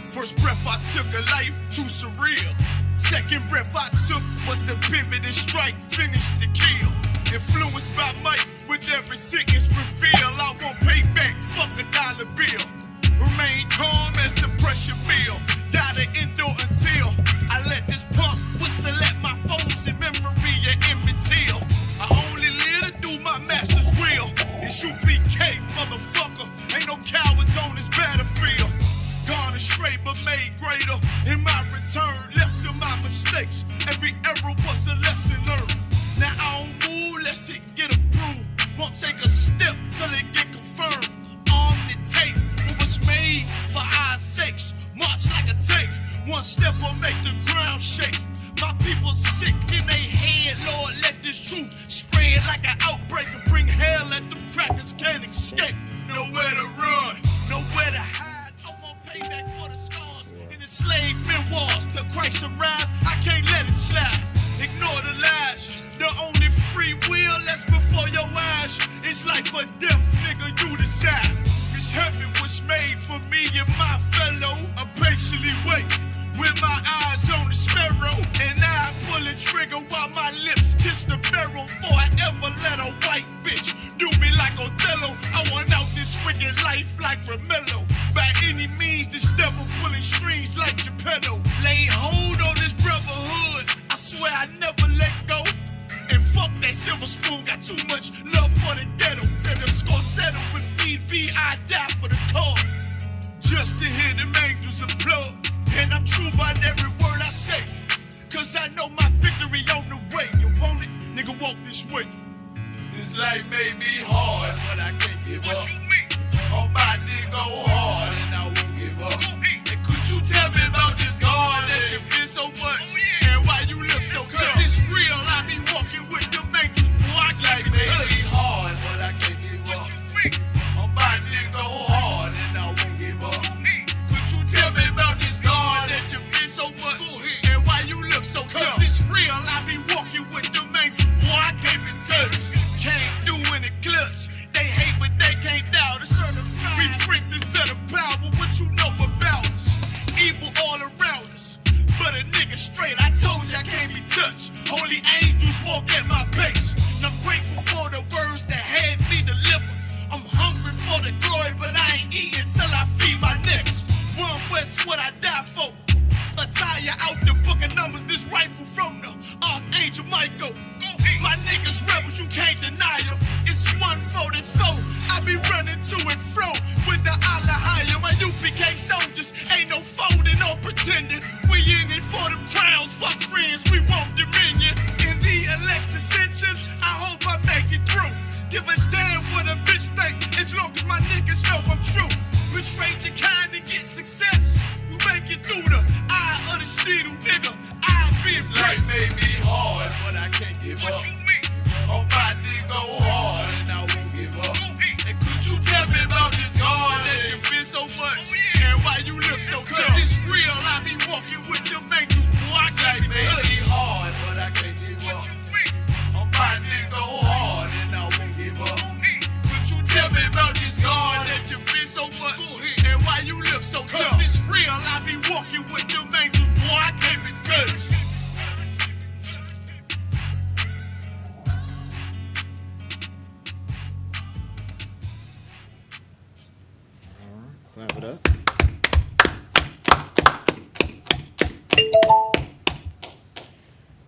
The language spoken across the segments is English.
First breath I took a life too surreal. Second breath I took was the pivot and strike, finish the kill. Influenced by might with every sentence reveal. I won't pay back, fuck a dollar bill. Remain calm as the pressure build. Die to endure until I let this pump whistle at my foes in memory of Emmett Till. I only live to do my master's will. It's U.P.K, motherfucker. Ain't no cowards on this battlefield. Gone astray but made greater. In my return, left of my mistakes. Every error was a lesson learned. Now I don't move unless it get approved. Won't take a step till it get confirmed. On the tape, it was made for our sakes. March like a tank. One step will make the ground shake. My people sick in their head, Lord, let this truth spread like an outbreak and bring hell at them crackers can't escape. Nowhere to run, nowhere to hide. I won't pay back for the scars in the slave memoirs. Till Christ arrive, I can't let it slide. Ignore the lies. The only free will that's before your eyes is life or death, nigga, you decide. This heaven was made for me and my fellow. I patiently wait with my eyes on the sparrow, and I pull a trigger while my lips kiss the barrel. Before I ever let a white bitch do me like Othello. I want out this wicked life like Romello. By any means, this devil pulling strings like Geppetto. Lay hold on this brotherhood, I swear I never let go. And fuck that silver spoon, got too much love for the ghetto. Till the score settle, if need be, I die for the cause. Just to hear them angels applaud. And I'm true by every word I say, cause I know my victory on the way. You want it? Nigga, walk this way. This life may be hard, but I can't give up. I'm about to go hard and I won't give up. And could you tell me about this God that you feel so much? And why you look so tough? Cause it's real, I be walking with them angels, boy, I can't be touched. This life may be hard, but I can't give up. I'm about to go hard and I won't give up. Could you tell me about this God that you feel so much? And why you look so tough? Cause it's real, I be walking with them angels, boy, I can't be touched. Can't do in the clutch. They hate but they can't doubt us. We princes of the power, what you know about us? Evil all around us, but a nigga straight, I told you I can't be touched. Holy angels walk at my pace. And I'm grateful for the words that had me delivered. I'm hungry for the glory, but I ain't eating till I feed my next. One West, what I die for. Attire out the book of Numbers, this rifle from the Archangel Michael. My niggas rebels, you can't deny them. It's 144. I be running to and fro with the Allah higher. My UPK soldiers ain't no folding or pretending. We in it for them crowns, fuck friends, we want dominion. In the election ascension, I hope I make it through. Give a damn what a bitch think, as long as my niggas know I'm true. Betray your kind to get success. You make it through the eye of the needle, nigga. I be this life may be hard, but I can't give up. I'm about to go hard and I won't give up. And could you tell me about this God that you feel so much? And why you look so tough? Cause it's real, I be walking with them angels, boy, I can't be touched. It may be hard, but I can't give up. I'm about to go hard and I won't give up. Could you tell me about this God that you feel so much? And why you look so tough? Cause it's real, I be walking with them angels, boy, I can't be touched. Clap it up.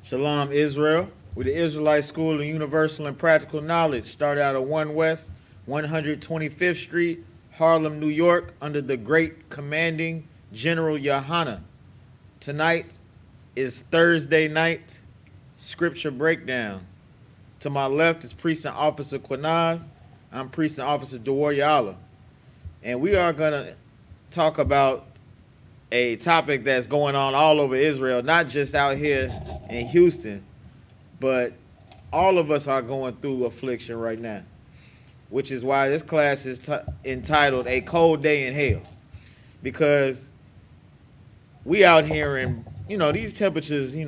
Shalom, Israel. We're the Israelite School of Universal and Practical Knowledge. Started out at 1 West, 125th Street, Harlem, New York, under the great commanding General YAHANNA. Tonight is Thursday night scripture breakdown. To my left is Precinct Officer Quinaz. I'm Precinct Officer Dewar. And we are going to talk about a topic that's going on all over Israel, not just out here in Houston, but all of us are going through affliction right now, which is why this class is entitled A Cold Day in Hell, because we out here in, these temperatures, they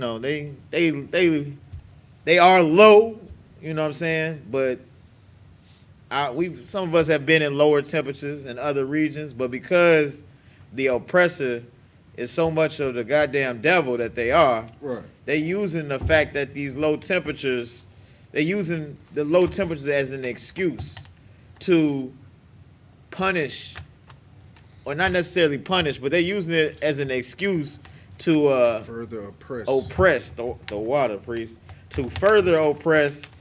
are low, you know what I'm saying? But some of us have been in lower temperatures in other regions, but because the oppressor is so much of the goddamn devil that they are. Right. They using the fact that these low temperatures, they're using the low temperatures as an excuse to punish, or not necessarily punish, but they're using it as an excuse to further oppress the water priest, to further oppress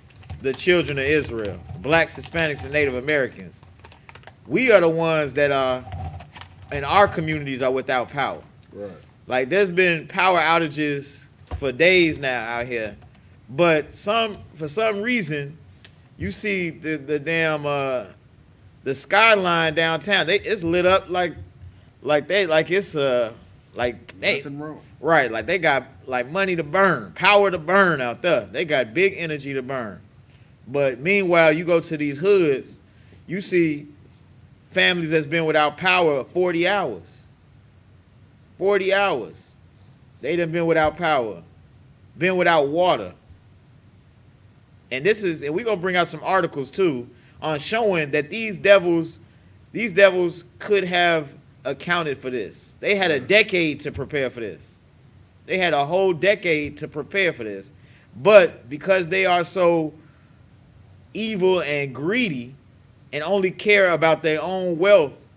the children of Israel, blacks, Hispanics, and Native Americans. We are the ones that are, in our communities, are without power. Right. Like, there's been power outages for days now out here, but for some reason, you see the damn the skyline downtown. It's lit up like it's Nothing wrong. right, like they got like money to burn, power to burn out there. They got big energy to burn. But meanwhile, you go to these hoods, you see families that's been without power 40 hours. 40 hours. They done been without power, been without water. And we're gonna bring out some articles too on showing that these devils could have accounted for this. They had a decade to prepare for this. They had a whole decade to prepare for this. But because they are so evil and greedy and only care about their own wealth,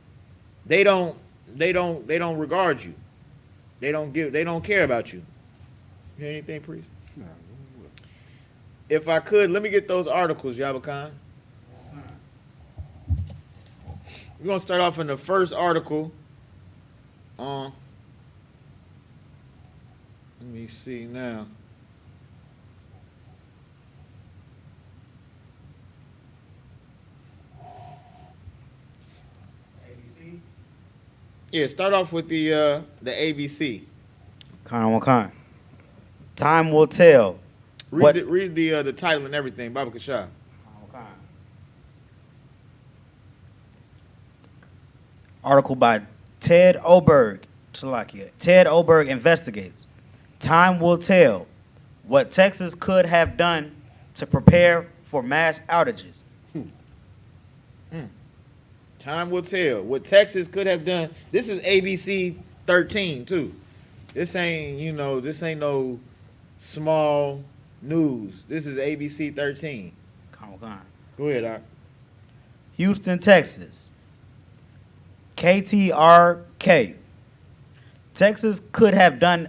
they don't regard you. They don't care about you. You hear anything, priest? No. If I could, let me get those articles, Yahawanan. We're gonna start off in the first article. Let me see now. ABC? Yeah, start off with the ABC. Kind. Time will tell. Read the title and everything, Baba Kasha. Article by Ted Oberg. Ted Oberg investigates. Time will tell what Texas could have done to prepare for mass outages. Time will tell what Texas could have done. This is ABC 13 too. This ain't no small news. This is ABC 13. Go ahead, Art. Houston, Texas. KTRK. Texas could have done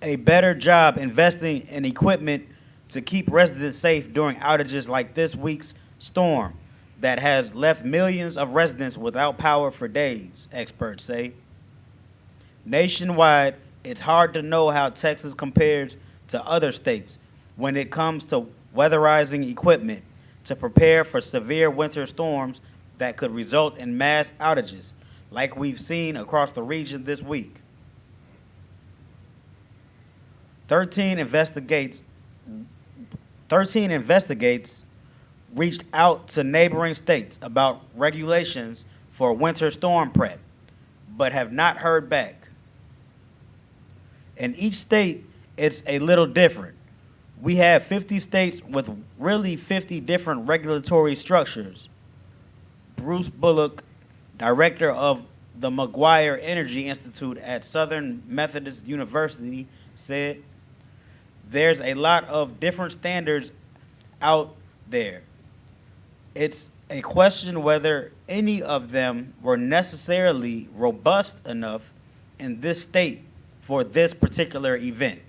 a better job investing in equipment to keep residents safe during outages like this week's storm that has left millions of residents without power for days, experts say. Nationwide, it's hard to know how Texas compares to other states when it comes to weatherizing equipment to prepare for severe winter storms that could result in mass outages, like we've seen across the region this week. 13 investigates reached out to neighboring states about regulations for winter storm prep, but have not heard back. In each state, it's a little different. We have 50 states with really 50 different regulatory structures. Bruce Bullock, director of the McGuire Energy Institute at Southern Methodist University, said, "There's a lot of different standards out there. It's a question whether any of them were necessarily robust enough in this state for this particular event."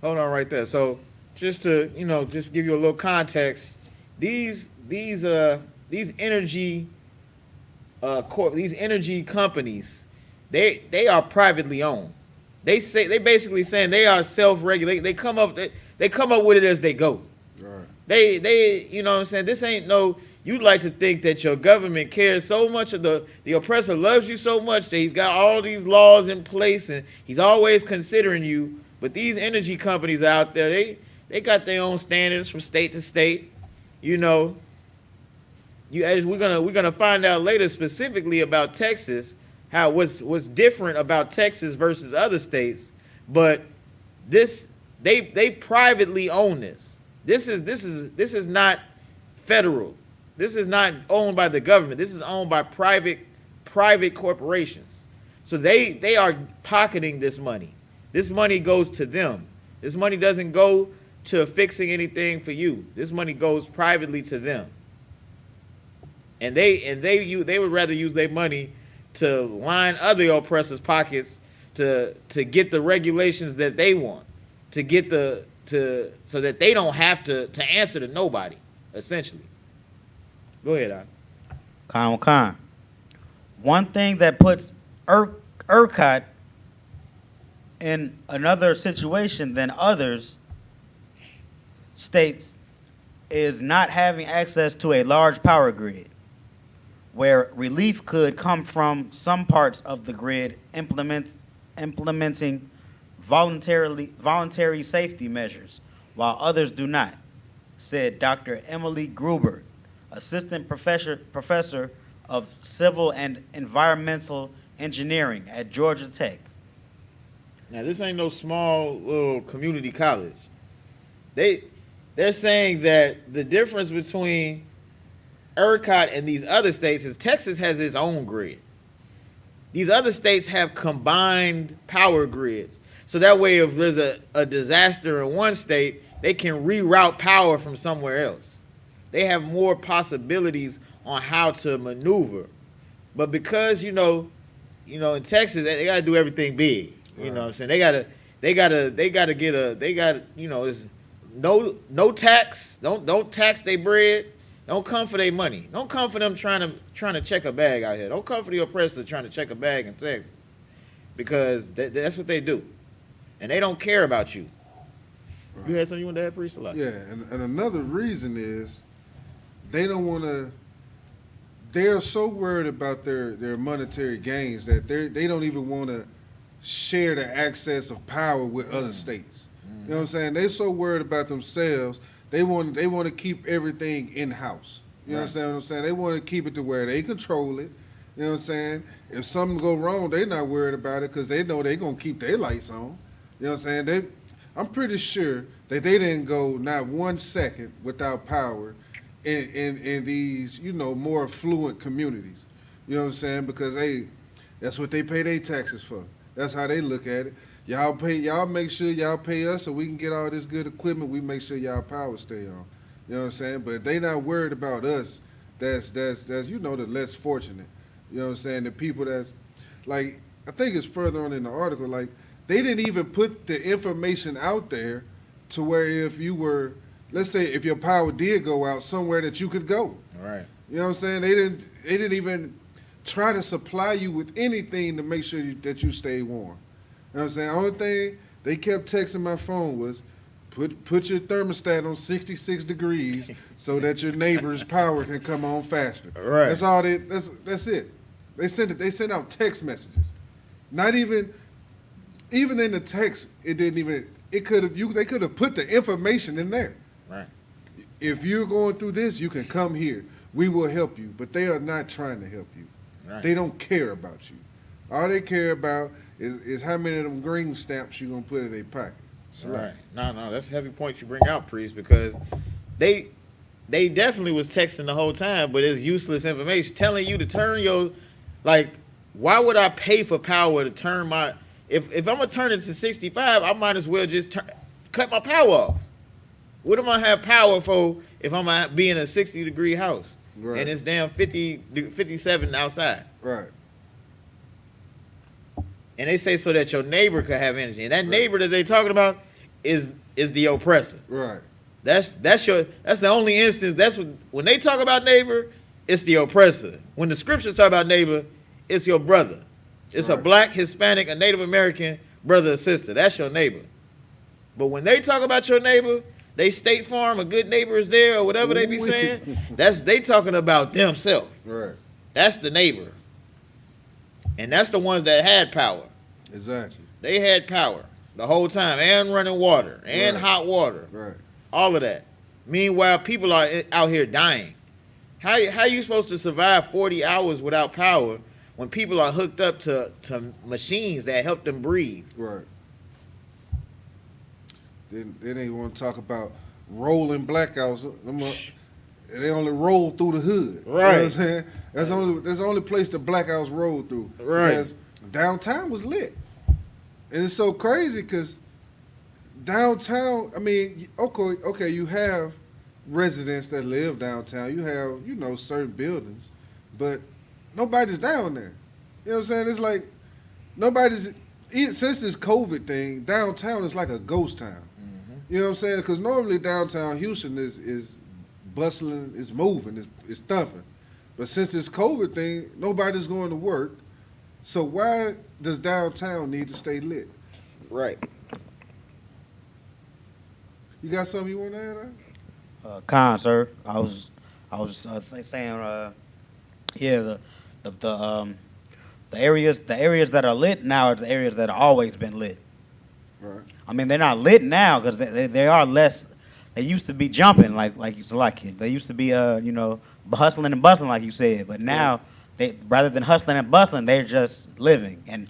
Hold on right there. So just to, just give you a little context, these energy these energy companies, they are privately owned. They basically saying they are self-regulated. They come up with it as they go. Right. They you know what I'm saying? This ain't no, you'd like to think that your government cares so much, of the oppressor loves you so much that he's got all these laws in place and he's always considering you. But these energy companies out there, they got their own standards from state to state. As we're gonna find out later specifically about Texas, how what's different about Texas versus other states, but they privately own this. This is not federal. This is not owned by the government. This is owned by private corporations. So they are pocketing this money. This money goes to them. This money doesn't go to fixing anything for you. This money goes privately to them. And they would rather use their money to line other oppressors' pockets to get the regulations that they want, to get so that they don't have to answer to nobody, essentially. Go ahead, Al. Khan. One thing that puts ERCOT in another situation than others states is not having access to a large power grid, where relief could come from some parts of the grid implementing voluntary safety measures, while others do not, said Dr. Emily Gruber, assistant professor of civil and environmental engineering at Georgia Tech. Now, this ain't no small little community college. They're saying that the difference between ERCOT and these other states is Texas has its own grid. These other states have combined power grids. So that way, if there's a disaster in one state, they can reroute power from somewhere else. They have more possibilities on how to maneuver. But because, in Texas, they got to do everything big. You know what I'm saying? They got it's no tax. Don't tax their bread. Don't come for their money. Don't come for them trying to check a bag out here. Don't come for the oppressor trying to check a bag in Texas, because that's what they do, and they don't care about you. Right. You had something you want to add, Priest? Yeah, and another reason is they don't want to. They're so worried about their monetary gains that they don't even want to share the access of power with other states. You know what I'm saying? They're so worried about themselves. They want to keep everything in-house. You understand what I'm saying? They want to keep it to where they control it. You know what I'm saying? If something go wrong, they're not worried about it because they know they're going to keep their lights on. You know what I'm saying? I'm pretty sure that they didn't go not 1 second without power in these, more affluent communities. You know what I'm saying? Because that's what they pay their taxes for. That's how they look at it. Y'all make sure y'all pay us so we can get all this good equipment. We make sure y'all power stay on. You know what I'm saying? But they not worried about us. That's the less fortunate. You know what I'm saying? The people that's like, I think it's further on in the article, like they didn't even put the information out there to where if you were, let's say if your power did go out, somewhere that you could go. All right. You know what I'm saying? They didn't even try to supply you with anything to make sure that you stay warm. You know what I'm saying? The only thing they kept texting my phone was, put your thermostat on 66 degrees so that your neighbor's power can come on faster. Right. That's all that's it. They sent out text messages. Not even in the text, they could have put the information in there. Right. If you're going through this, you can come here. We will help you. But they are not trying to help you. Right. They don't care about you. All they care about is how many of them green stamps you're going to put in their pocket. Right. No, that's a heavy point you bring out, Priest, because they definitely was texting the whole time, but it's useless information telling you to turn your, like, why would I pay for power to turn my, if I'm going to turn it to 65, I might as well just cut my power off. What am I have power for if I'm going to be in a 60-degree house and it's damn 57 outside? Right. And they say so that your neighbor could have energy. And that neighbor that they talking about is the oppressor. Right. That's the only instance. When they talk about neighbor, it's the oppressor. When the scriptures talk about neighbor, it's your brother. It's a black, Hispanic, a Native American brother or sister. That's your neighbor. But when they talk about your neighbor, they State Farm, a good neighbor is there, or whatever they be saying. They talking about themselves. Right. That's the neighbor. And that's the ones that had power. Exactly. They had power the whole time, and running water, and hot water. Right. All of that. Meanwhile, people are out here dying. How you supposed to survive 40 hours without power when people are hooked up to machines that help them breathe? Right. Then they want to talk about rolling blackouts. They only roll through the hood. Right. You know what I'm saying? That's the only place the blackouts roll through. Right. Because downtown was lit. And it's so crazy because downtown, I mean, okay, you have residents that live downtown. You have, certain buildings, but nobody's down there. You know what I'm saying? It's like nobody's, since this COVID thing, downtown is like a ghost town. You know what I'm saying? Because normally downtown Houston is bustling, it's moving, it's thumping. But since this COVID thing, nobody's going to work. So why does downtown need to stay lit? Right. You got something you want to add? Con, sir. I was saying, yeah, the areas that are lit now are the areas that have always been lit. Right. I mean, they're not lit now because they are less. They used to be jumping like they used to be hustling and bustling like you said. But now they rather than hustling and bustling, they're just living. And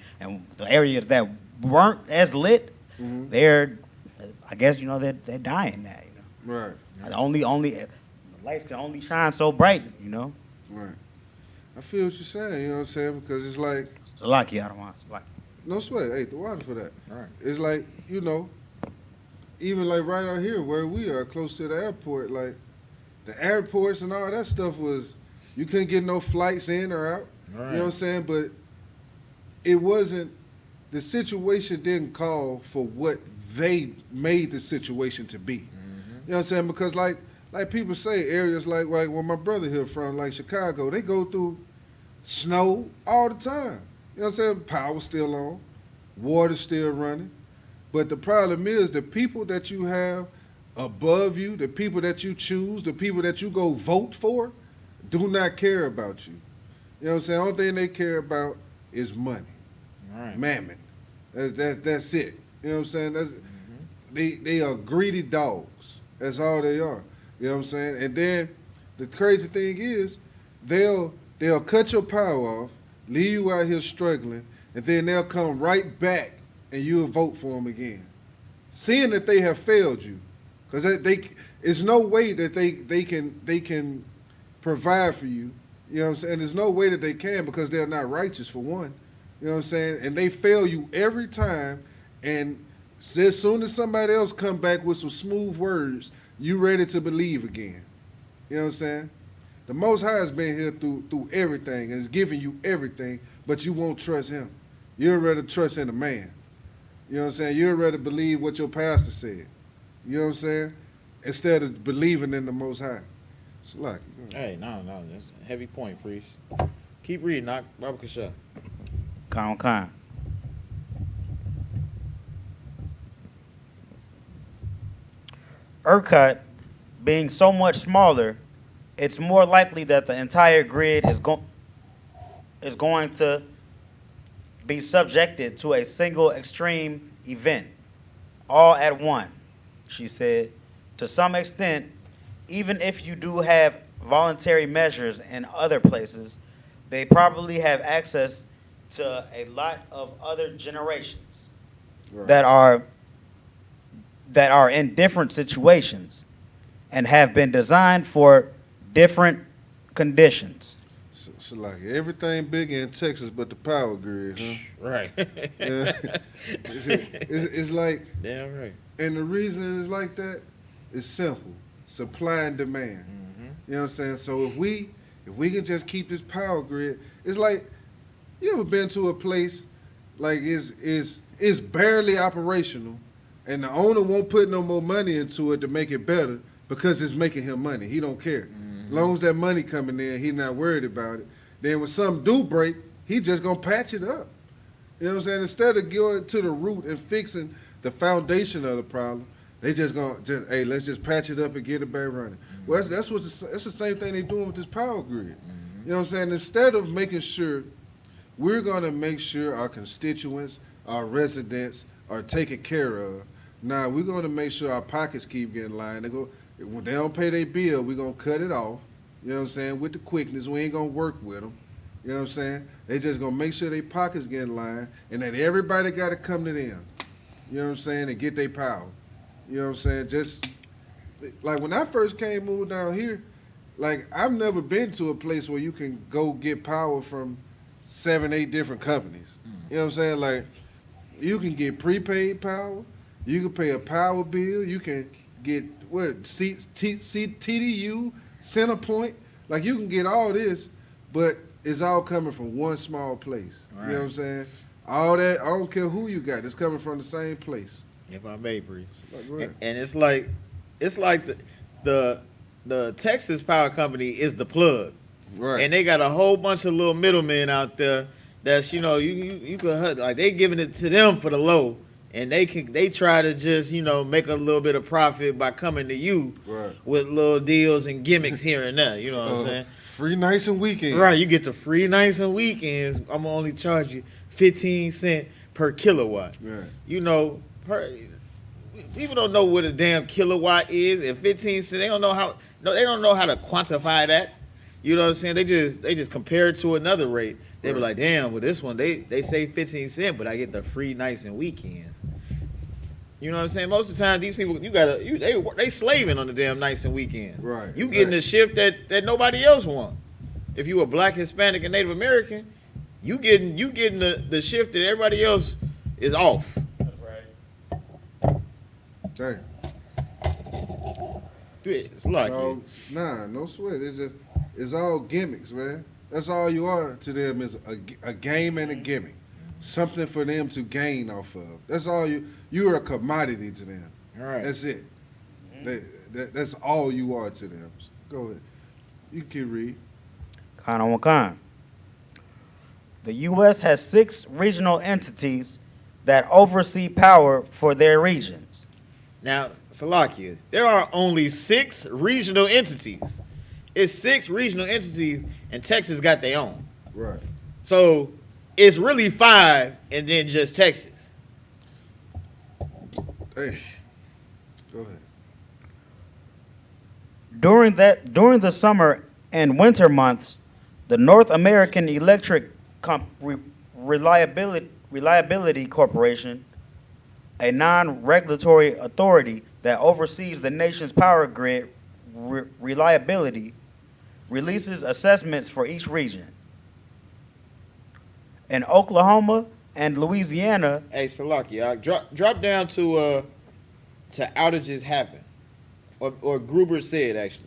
the areas that weren't as lit, they're I guess they're dying now. Right. The lights can only shine so bright. Right. I feel what you're saying. You know what I'm saying? Because it's like Lucky, I don't want. no sweat. Hey, the water for that. Right. It's like even like right out here where we are, close to the airport, like the airports and all that stuff was, you couldn't get no flights in or out. Right. You know what I'm saying? But it wasn't, the situation didn't call for what they made the situation to be. You know what I'm saying? Because like people say, areas like where my brother here from, like Chicago, they go through snow all the time. You know what I'm saying? Power's still on, water's still running. But the problem is the people that you have above you, the people that you choose, the people that you go vote for, do not care about you. You know what I'm saying? The only thing they care about is money, Right. mammon. That's it. You know what I'm saying? They are greedy dogs. That's all they are. You know what I'm saying? And then the crazy thing is they'll cut your power off, leave you out here struggling, and then they'll come right back and you'll vote for them again, seeing that they have failed you, because it's no way that they can provide for you. You know what I'm saying? There's no way that they can because they're not righteous for one. You know what I'm saying? And they fail you every time. And as soon as somebody else come back with some smooth words, you ready to believe again. You know what I'm saying? The Most High has been here through everything and is giving you everything, but you won't trust him. You'd rather trust in a man. You know what I'm saying? You'd rather believe what your pastor said. You know what I'm saying? Instead of believing in the Most High. It's lucky. Hey, no, that's a heavy point, priest. Keep reading, Knock. Robert Kasha. Con. ERCOT being so much smaller, it's more likely that the entire grid is going to be subjected to a single extreme event, all at once, she said. To some extent, even if you do have voluntary measures in other places, they probably have access to a lot of other generations Right. that are in different situations and have been designed for different conditions. So like everything big in Texas but the power grid, huh? Right. Yeah. It's like, Damn right. and the reason it's like that is simple: supply and demand. You know what I'm saying? So if we can just keep this power grid, it's like, you ever been to a place like it's barely operational, and the owner won't put no more money into it to make it better because it's making him money. He don't care. As long as that money coming in, he's not worried about it. Then when something do break, he just gonna patch it up. You know what I'm saying? Instead of going to the root and fixing the foundation of the problem, they just hey, let's just patch it up and get it back running. Well, that's the same thing they doing with this power grid. You know what I'm saying? Instead of making sure we're gonna make sure our constituents, our residents are taken care of, now we're gonna make sure our pockets keep getting lined. When they don't pay their bill, we're gonna cut it off. You know what I'm saying? With the quickness, we ain't gonna work with them. You know what I'm saying? They just gonna make sure their pockets get in line, and that everybody gotta come to them. You know what I'm saying? And get their power. You know what I'm saying? Just like when I first moved down here, like I've never been to a place where you can go get power from 7, 8 different companies. You know what I'm saying? Like, you can get prepaid power. You can pay a power bill. You can get TDU, Centerpoint. Like, you can get all this, but it's all coming from one small place. Right. You know what I'm saying? All that, I don't care who you got. It's coming from the same place. If I may, Breeze. Like, go ahead. And it's like the Texas Power Company is the plug, Right. and they got a whole bunch of little middlemen out there that's you could like they giving it to them for the low, and they try to just make a little bit of profit by coming to you Right. with little deals and gimmicks here and there. You know what I'm saying? Free nights and weekends. Right, you get the free nights and weekends. I'm gonna only charge you 15 cents per kilowatt. Right. People don't know what a damn kilowatt is. At 15 cents, they don't know how to quantify that. You know what I'm saying? They just compare it to another rate. They be like, damn, with this one, they say 15 cents, but I get the free nights and weekends. You know what I'm saying? Most of the time, these people, they slaving on the damn nights and weekends. Right. You getting the shift that nobody else want. If you a Black, Hispanic, and Native American, you getting the shift that everybody else is off. That's right. Dang. It's lucky. So, no sweat. It's all gimmicks, man. That's all you are to them is a game and a gimmick. Something for them to gain off of. That's all you're a commodity to them. All right. That's it. That's all you are to them. So go ahead. You can read. Khan on Khan. The U.S. has 6 regional entities that oversee power for their regions. Now, Salakia, there are only 6 regional entities. It's 6 regional entities, and Texas got their own. Right. So it's really 5, and then just Texas. Hey. Go ahead. During the summer and winter months, the North American Electric Reliability Corporation, a non-regulatory authority that oversees the nation's power grid reliability, releases assessments for each region. In Oklahoma and Louisiana, Hey, Salakia, drop down to outages happen, or Gruber said actually.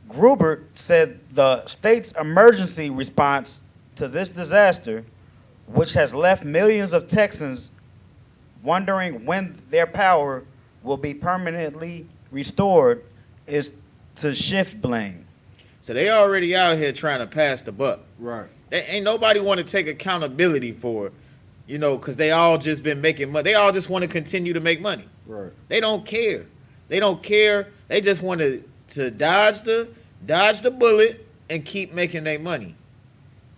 Gruber said the state's emergency response to this disaster, which has left millions of Texans wondering when their power will be permanently restored, is to shift blame. So they already out here trying to pass the buck. Right. They ain't nobody want to take accountability for it, because they all just been making money. They all just want to continue to make money. Right. They don't care. They don't care. They just want to dodge the bullet and keep making their money.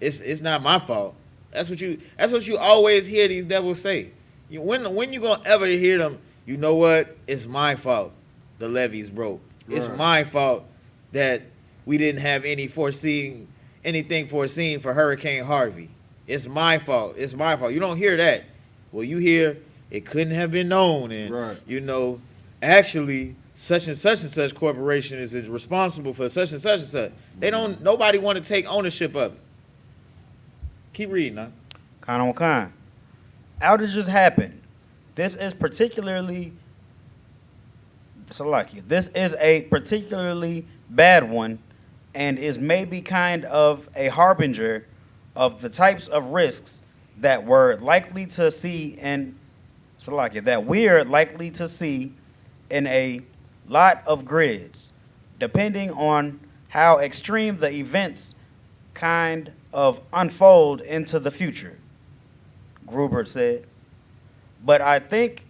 It's not my fault. That's what you always hear these devils say. When you gonna ever hear them? You know what? It's my fault. The levees broke. It's Right. my fault that we didn't have anything foreseen for Hurricane Harvey. It's my fault. It's my fault. You don't hear that. Well, you hear it couldn't have been known, and Right. actually such and such corporation is responsible for such and such and such. Nobody want to take ownership of it. Keep reading, huh? Khan on Khan. Outages happen. This is a particularly bad one, and is maybe kind of a harbinger of the types of risks that we're likely to see in a lot of grids, depending on how extreme the events kind of unfold into the future, Gruber said. But I think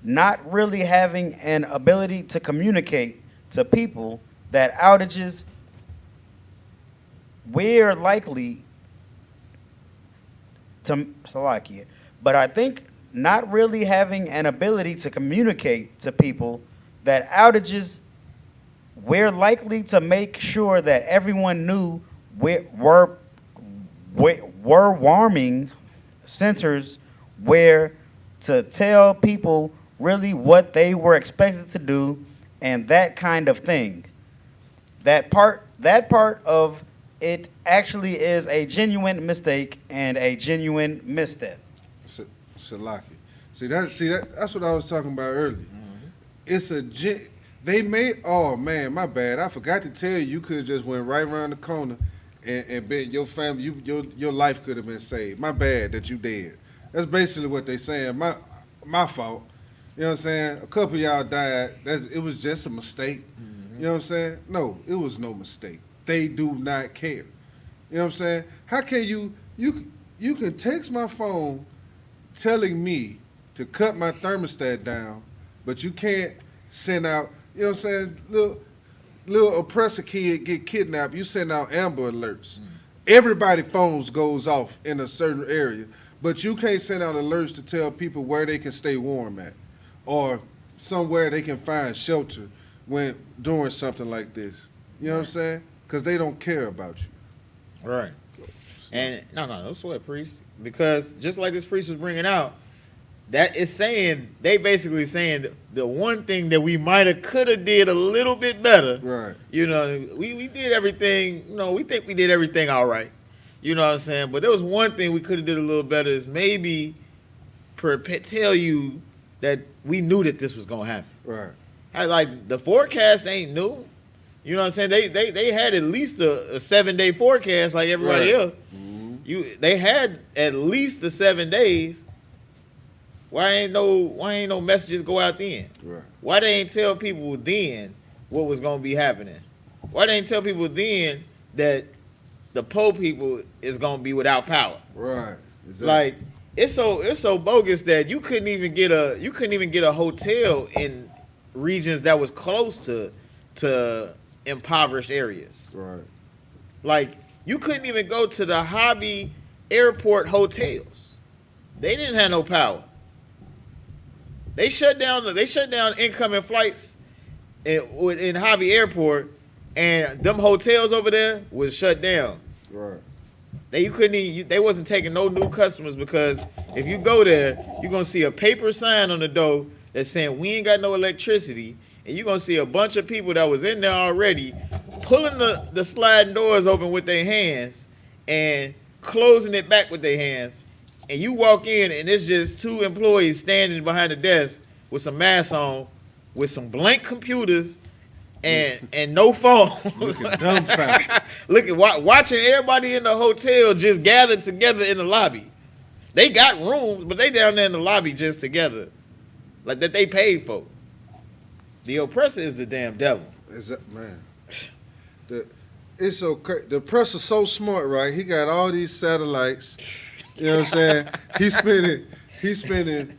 not really having an ability to communicate to people that outages we're likely to Salakia. But I think not really having an ability to communicate to people that outages we're likely to make sure that everyone knew were warming centers where to tell people really what they were expected to do, and that kind of thing. That part of it actually is a genuine mistake and a genuine misstep. Shalaki. That's what I was talking about earlier. It's they made. Oh man, my bad. I forgot to tell you. You could have just went right around the corner, and been your family. Your life could have been saved. My bad that you did. That's basically what they saying. My fault. You know what I'm saying? A couple of y'all died. It was just a mistake. You know what I'm saying? No, it was no mistake. They do not care. You know what I'm saying? How can you can text my phone telling me to cut my thermostat down, but you can't send out, you know what I'm saying, little oppressor kid get kidnapped, you send out Amber Alerts. Everybody phones goes off in a certain area, but you can't send out alerts to tell people where they can stay warm at or somewhere they can find shelter when doing something like this. You know what I'm saying? Because they don't care about you. Right. And no sweat, priest. Because just like this priest was bringing out, that is saying, they basically saying the one thing that we might have, could have did a little bit better. Right. You know, we did everything, you know, we think we did everything all right. You know what I'm saying? But there was one thing we could have did a little better is maybe tell you that we knew that this was going to happen. Right. Like, the forecast ain't new. You know what I'm saying? They had at least a 7-day forecast like everybody Right. else. They had at least the 7 days. Why ain't no messages go out then? Right. Why they ain't tell people then what was gonna be happening? Why they ain't tell people then that the poor people is gonna be without power? Right. Exactly. Like, it's so bogus that you couldn't even get a hotel in regions that was close to impoverished areas. Right. Like, you couldn't even go to the Hobby Airport hotels. They didn't have no power. They shut down incoming flights in Hobby Airport, and them hotels over there was shut down. Right. They wasn't taking no new customers, because if you go there, you're gonna see a paper sign on the door that's saying we ain't got no electricity, and you're gonna see a bunch of people that was in there already pulling the sliding doors open with their hands and closing it back with their hands. And you walk in, and it's just two employees standing behind the desk with some masks on, with some blank computers, and no phone. Looking dumbfounded. Watching everybody in the hotel just gathered together in the lobby. They got rooms, but they down there in the lobby just together, like that they paid for. The oppressor is the damn devil. Man. The press is so smart, right? He got all these satellites. You know what I'm saying? He's spending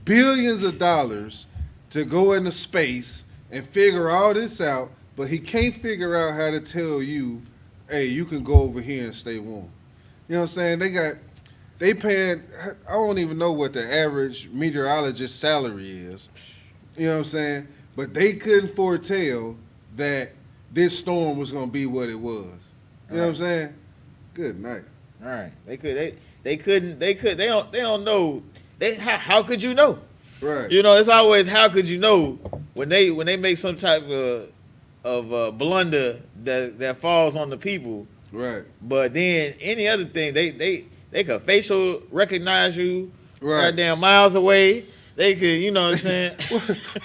billions of dollars to go into space and figure all this out, but he can't figure out how to tell you, hey, you can go over here and stay warm. You know what I'm saying? They paying, I don't even know what the average meteorologist salary is. You know what I'm saying? But they couldn't foretell that this storm was going to be what it was. You know what I'm saying? Good night. All right, they don't know. How could you know? Right. You know, it's always how could you know when they make some type of blunder that falls on the people. Right. But then any other thing, they could facial recognize you, right, goddamn miles away. They could, you know what I'm saying?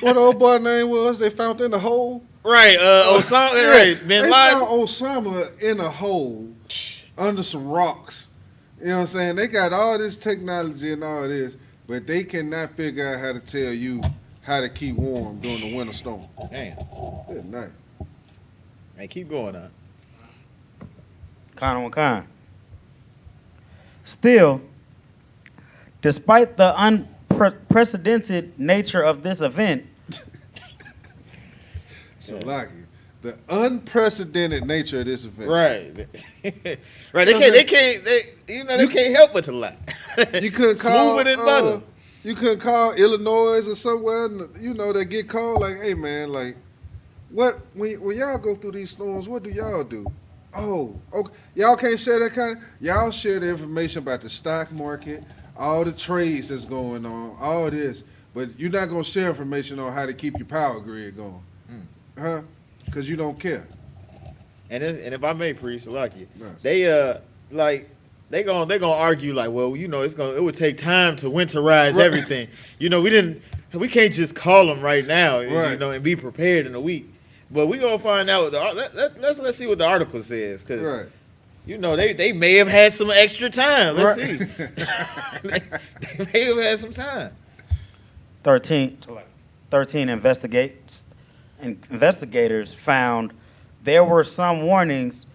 What the old boy name was? They found in the hole. Right. Osama. Yeah, right. Bin they Laden. found Osama in a hole under some rocks. You know what I'm saying? They got all this technology and all this, but they cannot figure out how to tell you how to keep warm during the winter storm. Damn. Good night. Hey, keep going on. Con. Still, despite the unprecedented nature of this event, So lucky. The unprecedented nature of this event. Right. Right. They can't help but to lie. You couldn't call Smoother than butter. You couldn't call Illinois or somewhere, you know, that get called like, hey man, like, what when y'all go through these storms, what do y'all do? Oh, okay. Y'all can't share that kind of. Y'all share the information about the stock market, all the trades that's going on, all this. but you're not gonna share information on how to keep your power grid going, huh? Because you don't care. And if I may, priest, lucky, Yes. they gonna argue like, well, you know, it would take time to winterize Right. everything. You know, we can't just call them right now, you Right. know, and be prepared in a week. But we gonna find out. Let's see what the article says, because Right. you know they may have had some extra time. Let's Right. see. They may have had some time. 13 investigators found there were some warnings,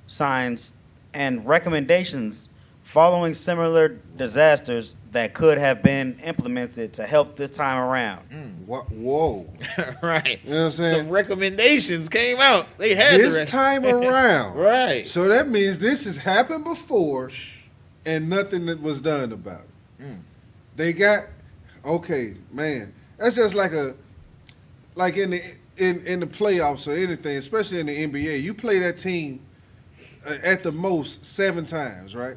signs, and recommendations following similar disasters that could have been implemented to help this time around. What? Whoa. Right. You know what I'm saying? Some recommendations came out. They had This time around. Right. So that means this has happened before and nothing that was done about it. They got, okay, man. That's just like in the playoffs or anything, especially in the NBA. You play that team at the most 7 times, right?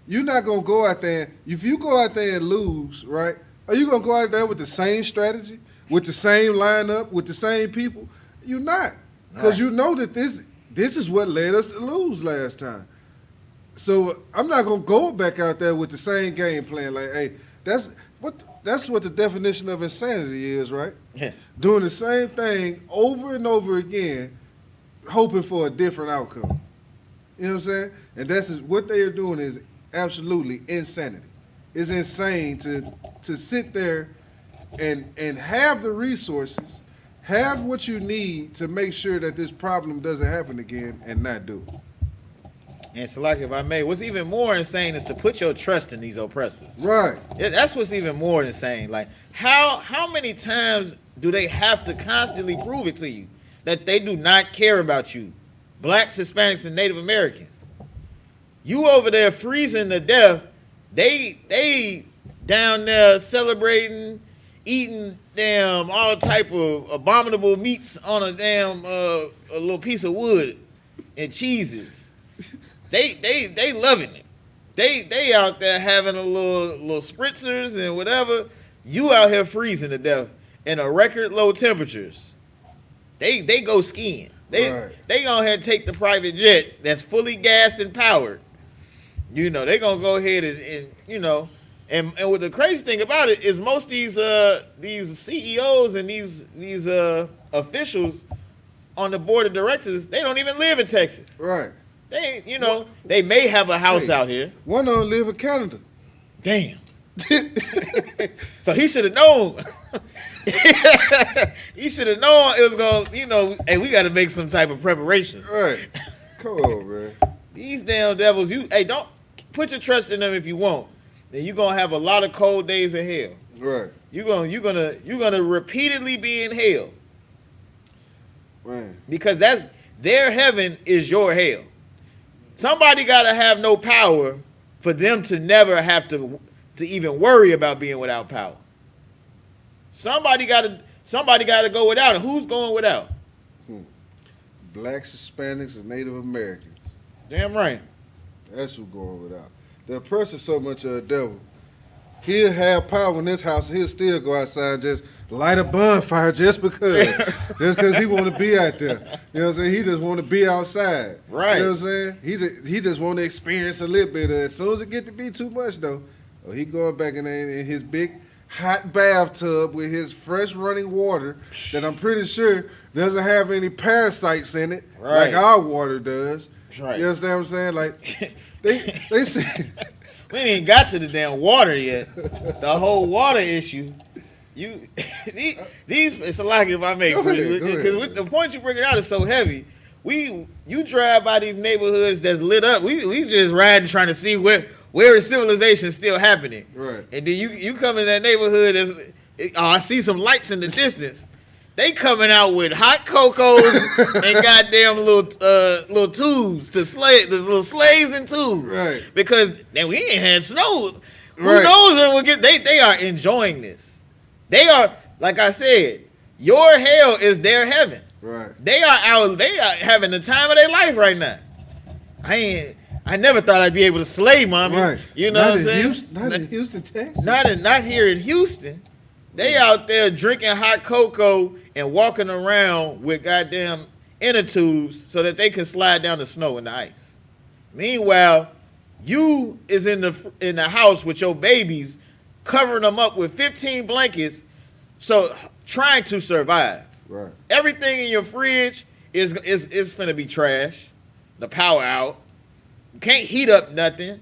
You're not going to go out there. If you go out there and lose, right, are you going to go out there with the same strategy, with the same lineup, with the same people? You're not. Because you know that this is what led us to lose last time. So I'm not going to go back out there with the same game plan. Like, hey, that's what the definition of insanity is, right? Yeah. Doing the same thing over and over again, hoping for a different outcome. You know what I'm saying? And what they are doing is absolutely insanity. It's insane to sit there and have the resources, have what you need to make sure that this problem doesn't happen again and not do it. And so, like, if I may, what's even more insane is to put your trust in these oppressors. Right. That's what's even more insane. Like, how many times do they have to constantly prove it to you that they do not care about you, blacks, Hispanics, and Native Americans? You over there freezing to death. They down there celebrating, eating damn all type of abominable meats on a damn a little piece of wood and cheeses. They loving it. They out there having a little spritzers and whatever. You out here freezing to death in a record low temperatures. They go skiing. They gonna ahead take the private jet that's fully gassed and powered. You know, they gonna go ahead and you know, and what the crazy thing about it is most of these CEOs and these officials on the board of directors, they don't even live in Texas. Right. They, you know, they may have a house out here. One of them live in Canada. Damn. So he should have known. He should have known it was going to, you know, hey, we got to make some type of preparation. Right. Come on, man. These damn devils, don't put your trust in them if you won't. Then you're going to have a lot of cold days in hell. Right. You're gonna repeatedly be in hell. Man. Because their heaven is your hell. Somebody got to have no power for them to never have to even worry about being without power. Somebody got to go without. And who's going without? Blacks, Hispanics, and Native Americans. Damn right. That's who's going without. The oppressor's so much of a devil. He'll have power in this house, and he'll still go outside and just light a bonfire just because. Just because he want to be out there. You know what I'm saying? He just want to be outside. Right. You know what I'm saying? He just want to experience a little bit of it. As soon as it get to be too much, though, he going back in there in his big hot bathtub with his fresh running water that I'm pretty sure doesn't have any parasites in it like our water does. Right. You understand what I'm saying? Like, they say... We ain't even got to the damn water yet. The whole water issue. These it's a lot if I make because the point you bring it out is so heavy. You drive by these neighborhoods that's lit up. We just riding trying to see where is civilization still happening. Right. And then you come in that neighborhood I see some lights in the distance. They coming out with hot cocos and goddamn little tubes to slay, the little sleighs and tubes. Right. Because then we ain't had snow. Who Right. knows when we'll get? They are enjoying this. They are, like I said, your hell is their heaven. Right. They are having the time of their life right now. I never thought I'd be able to slay, mommy. Right. You know Not what I'm saying? Not in Houston, Texas. Not here in Houston. They out there drinking hot cocoa and walking around with goddamn inner tubes so that they can slide down the snow and the ice. Meanwhile, you is in the house with your babies, covering them up with 15 blankets, so trying to survive. Right. Everything in your fridge is finna be trash. The power out. You can't heat up nothing.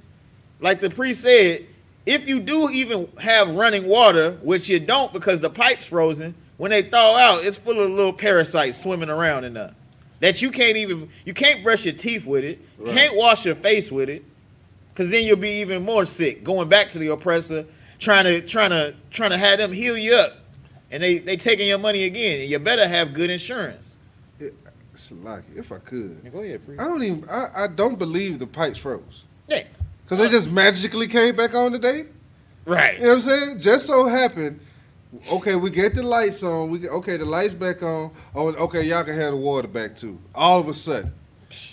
Like the priest said, if you do even have running water, which you don't because the pipe's frozen, when they thaw out, it's full of little parasites swimming around in there. That you can't brush your teeth with it, Right. can't wash your face with it, because then you'll be even more sick, going back to the oppressor, trying to have them heal you up. And they taking your money again. And you better have good insurance. Shalaki, if I could. Go ahead, priest. I don't believe the pipes froze. Yeah. Because they just magically came back on today. Right. You know what I'm saying? Just so happened, okay, we get the lights on. The lights back on. Oh, okay, y'all can have the water back too. All of a sudden.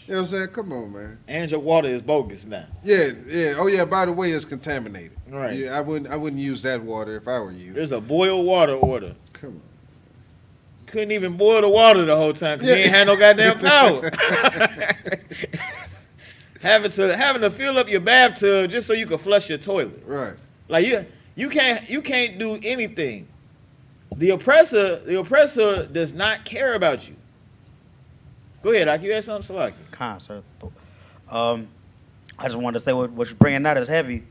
You know what I'm saying? Come on, man. And your water is bogus now. Yeah. Oh, yeah, by the way, it's contaminated. Right. Yeah, I wouldn't use that water if I were you. There's a boil water order. Come on. Couldn't even boil the water the whole time because you ain't had no goddamn power. having to fill up your bathtub just so you can flush your toilet. Right. Like you can't do anything. The oppressor does not care about you. Go ahead, Ak. You had something, Salaki. Sir. I just wanted to say what you're bringing out is heavy.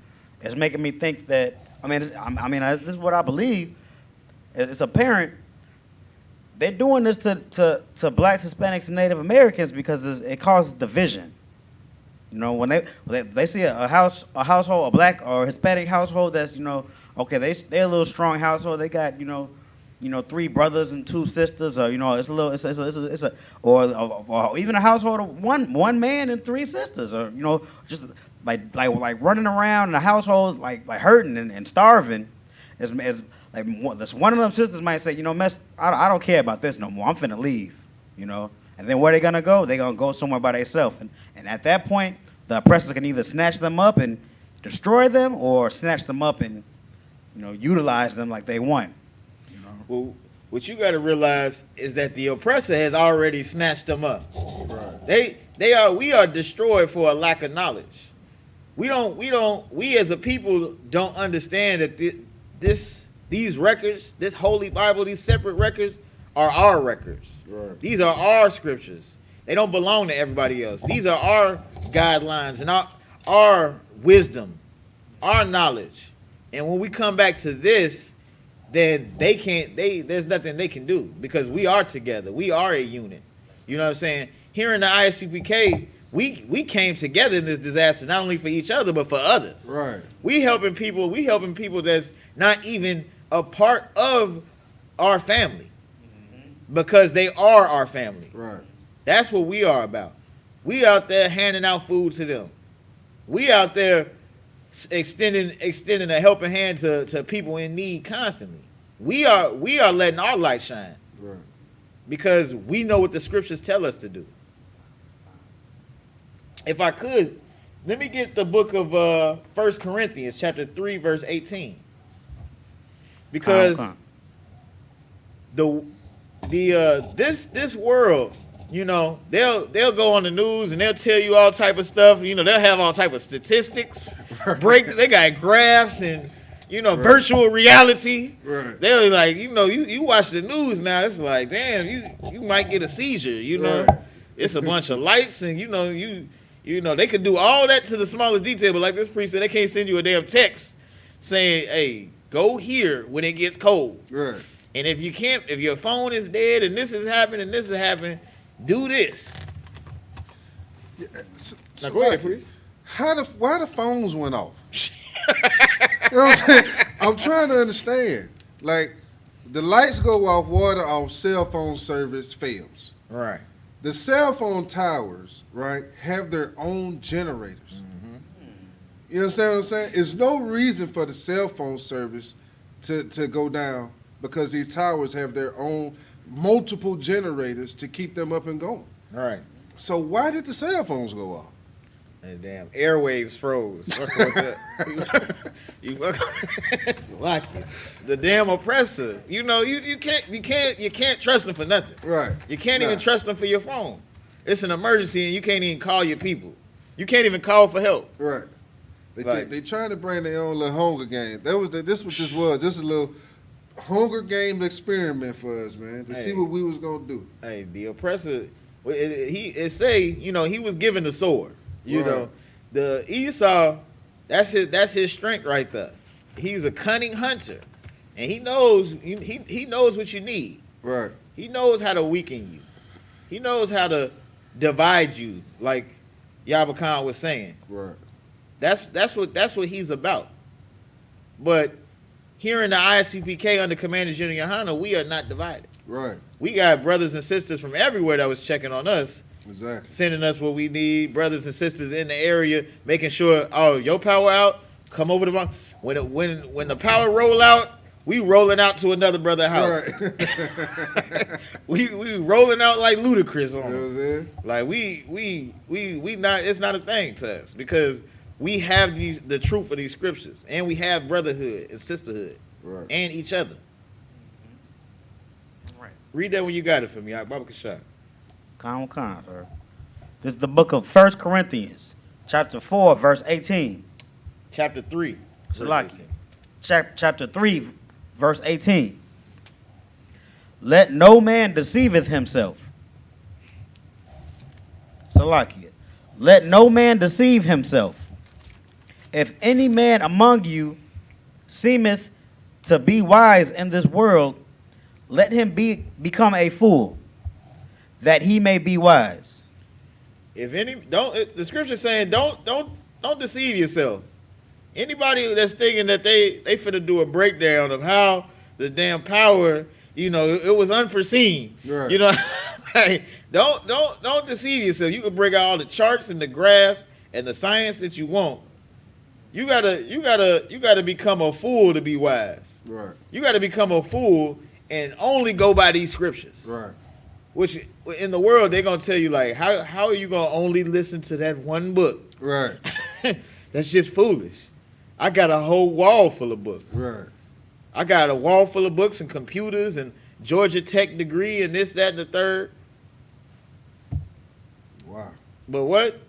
It's making me think that this is what I believe. It's apparent they're doing this to blacks, Hispanics, and Native Americans because it causes division. You know, when they see a household, a black or Hispanic household that's okay, they're a little strong household. They got 3 brothers and 2 sisters, or or even a household of one man and 3 sisters, or just like running around in a household like hurting and starving. Is like one of them sisters might say, I don't care about this no more. I'm finna leave, And then where they gonna go? They gonna go somewhere by themselves. And at that point, the oppressors can either snatch them up and destroy them, or snatch them up and utilize them like they want. Well, what you got to realize is that the oppressor has already snatched them up. Right. We are destroyed for a lack of knowledge. We as a people don't understand that these records, this holy Bible, these separate records are our records. Right. These are our scriptures. They don't belong to everybody else. These are our guidelines and our wisdom, our knowledge. And when we come back to this, then there's nothing they can do because we are together. We are a unit. You know what I'm saying? Here in the I.S.U.P.K, we came together in this disaster, not only for each other, but for others. Right. We helping people that's not even a part of our family because they are our family. Right. That's what we are about. We out there handing out food to them. We out there extending a helping hand to people in need constantly. We are letting our light shine. Right. Because we know what the scriptures tell us to do. If I could, let me get the book of 1 Corinthians chapter 3 verse 18. Because this world, they'll go on the news and they'll tell you all type of stuff. They'll have all type of statistics. They got graphs and virtual reality. Right. They're like, you watch the news now, it's like, damn, you might get a seizure. Right. It's a bunch of lights and they could do all that to the smallest detail, but like this priest said, they can't send you a damn text saying, hey, go here when it gets cold. Right. And if your phone is dead and this is happening and this is happening, do this. Yeah, Now go ahead, please. Why the phones went off? You know what I'm saying? I'm trying to understand. Like, the lights go off, water off, cell phone service fails. Right. The cell phone towers, right, have their own generators. Mm-hmm. You understand what I'm saying? There's no reason for the cell phone service to go down because these towers have their own multiple generators to keep them up and going. Right. So why did the cell phones go off? And damn airwaves froze. Fucking with that. you fucking lucky. The damn oppressor. You know, you can't trust them for nothing. Right. You can't even trust them for your phone. It's an emergency and you can't even call your people. You can't even call for help. Right. They trying to bring their own little Hunger game. This what this was. This is a little Hunger Game experiment for us, man, to see what we was gonna do. Hey, the oppressor, he was given the sword. You know, the Esau, that's his strength right there. He's a cunning hunter, and he knows what you need. Right. He knows how to weaken you. He knows how to divide you, like YAHANNA was saying. Right. That's what he's about. But here in the I.S.U.P.K under Commander General YAHANNA, we are not divided. Right. We got brothers and sisters from everywhere that was checking on us. Exactly. Sending us what we need, brothers and sisters in the area, making sure, oh, your power out, come over to when the power roll out, we rolling out to another brother's house. Right. we rolling out like ludicrous on them. Like we not, it's not a thing to us because we have the truth of these scriptures and we have brotherhood and sisterhood and each other. Right. Read that when you got it for me, Baba Kashad. Khan, sir. This is the book of 1 Corinthians, chapter 4, verse 18. Chapter 3. Salaki. Chapter 3, verse 18. Let no man deceiveth himself. Salaki. Let no man deceive himself. If any man among you seemeth to be wise in this world, let him become a fool, that he may be wise. The scripture saying don't deceive yourself. Anybody that's thinking that they finna do a breakdown of how the damn power, it was unforeseen. Right. Like, don't deceive yourself. You can break out all the charts and the graphs and the science that you want. You gotta become a fool to be wise. Right. You gotta become a fool and only go by these scriptures. Right. Which in the world they're gonna tell you like how are you gonna only listen to that one book? Right. That's just foolish. I got a whole wall full of books. Right. I got a wall full of books and computers and Georgia Tech degree and this, that, and the third. Wow. But what?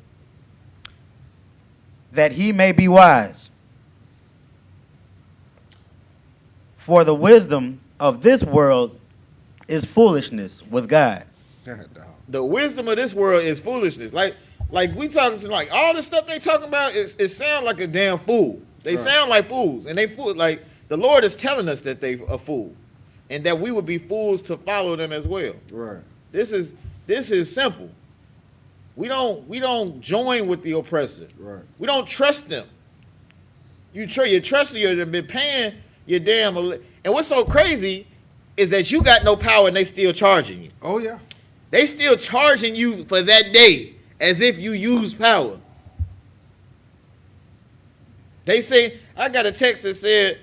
That he may be wise. For the wisdom of this world is foolishness with God. The wisdom of this world is foolishness. Like we talking to like all the stuff they talking about it sound like a damn fool. They sound like fools, and they fool like the Lord is telling us that they a fool, and that we would be fools to follow them as well. Right. This is simple. We don't join with the oppressor. Right. We don't trust them. You're trusting you. They've been paying your damn. And what's so crazy is that you got no power and they still charging you. Oh yeah. They still charging you for that day as if you use power. They say, I got a text that said,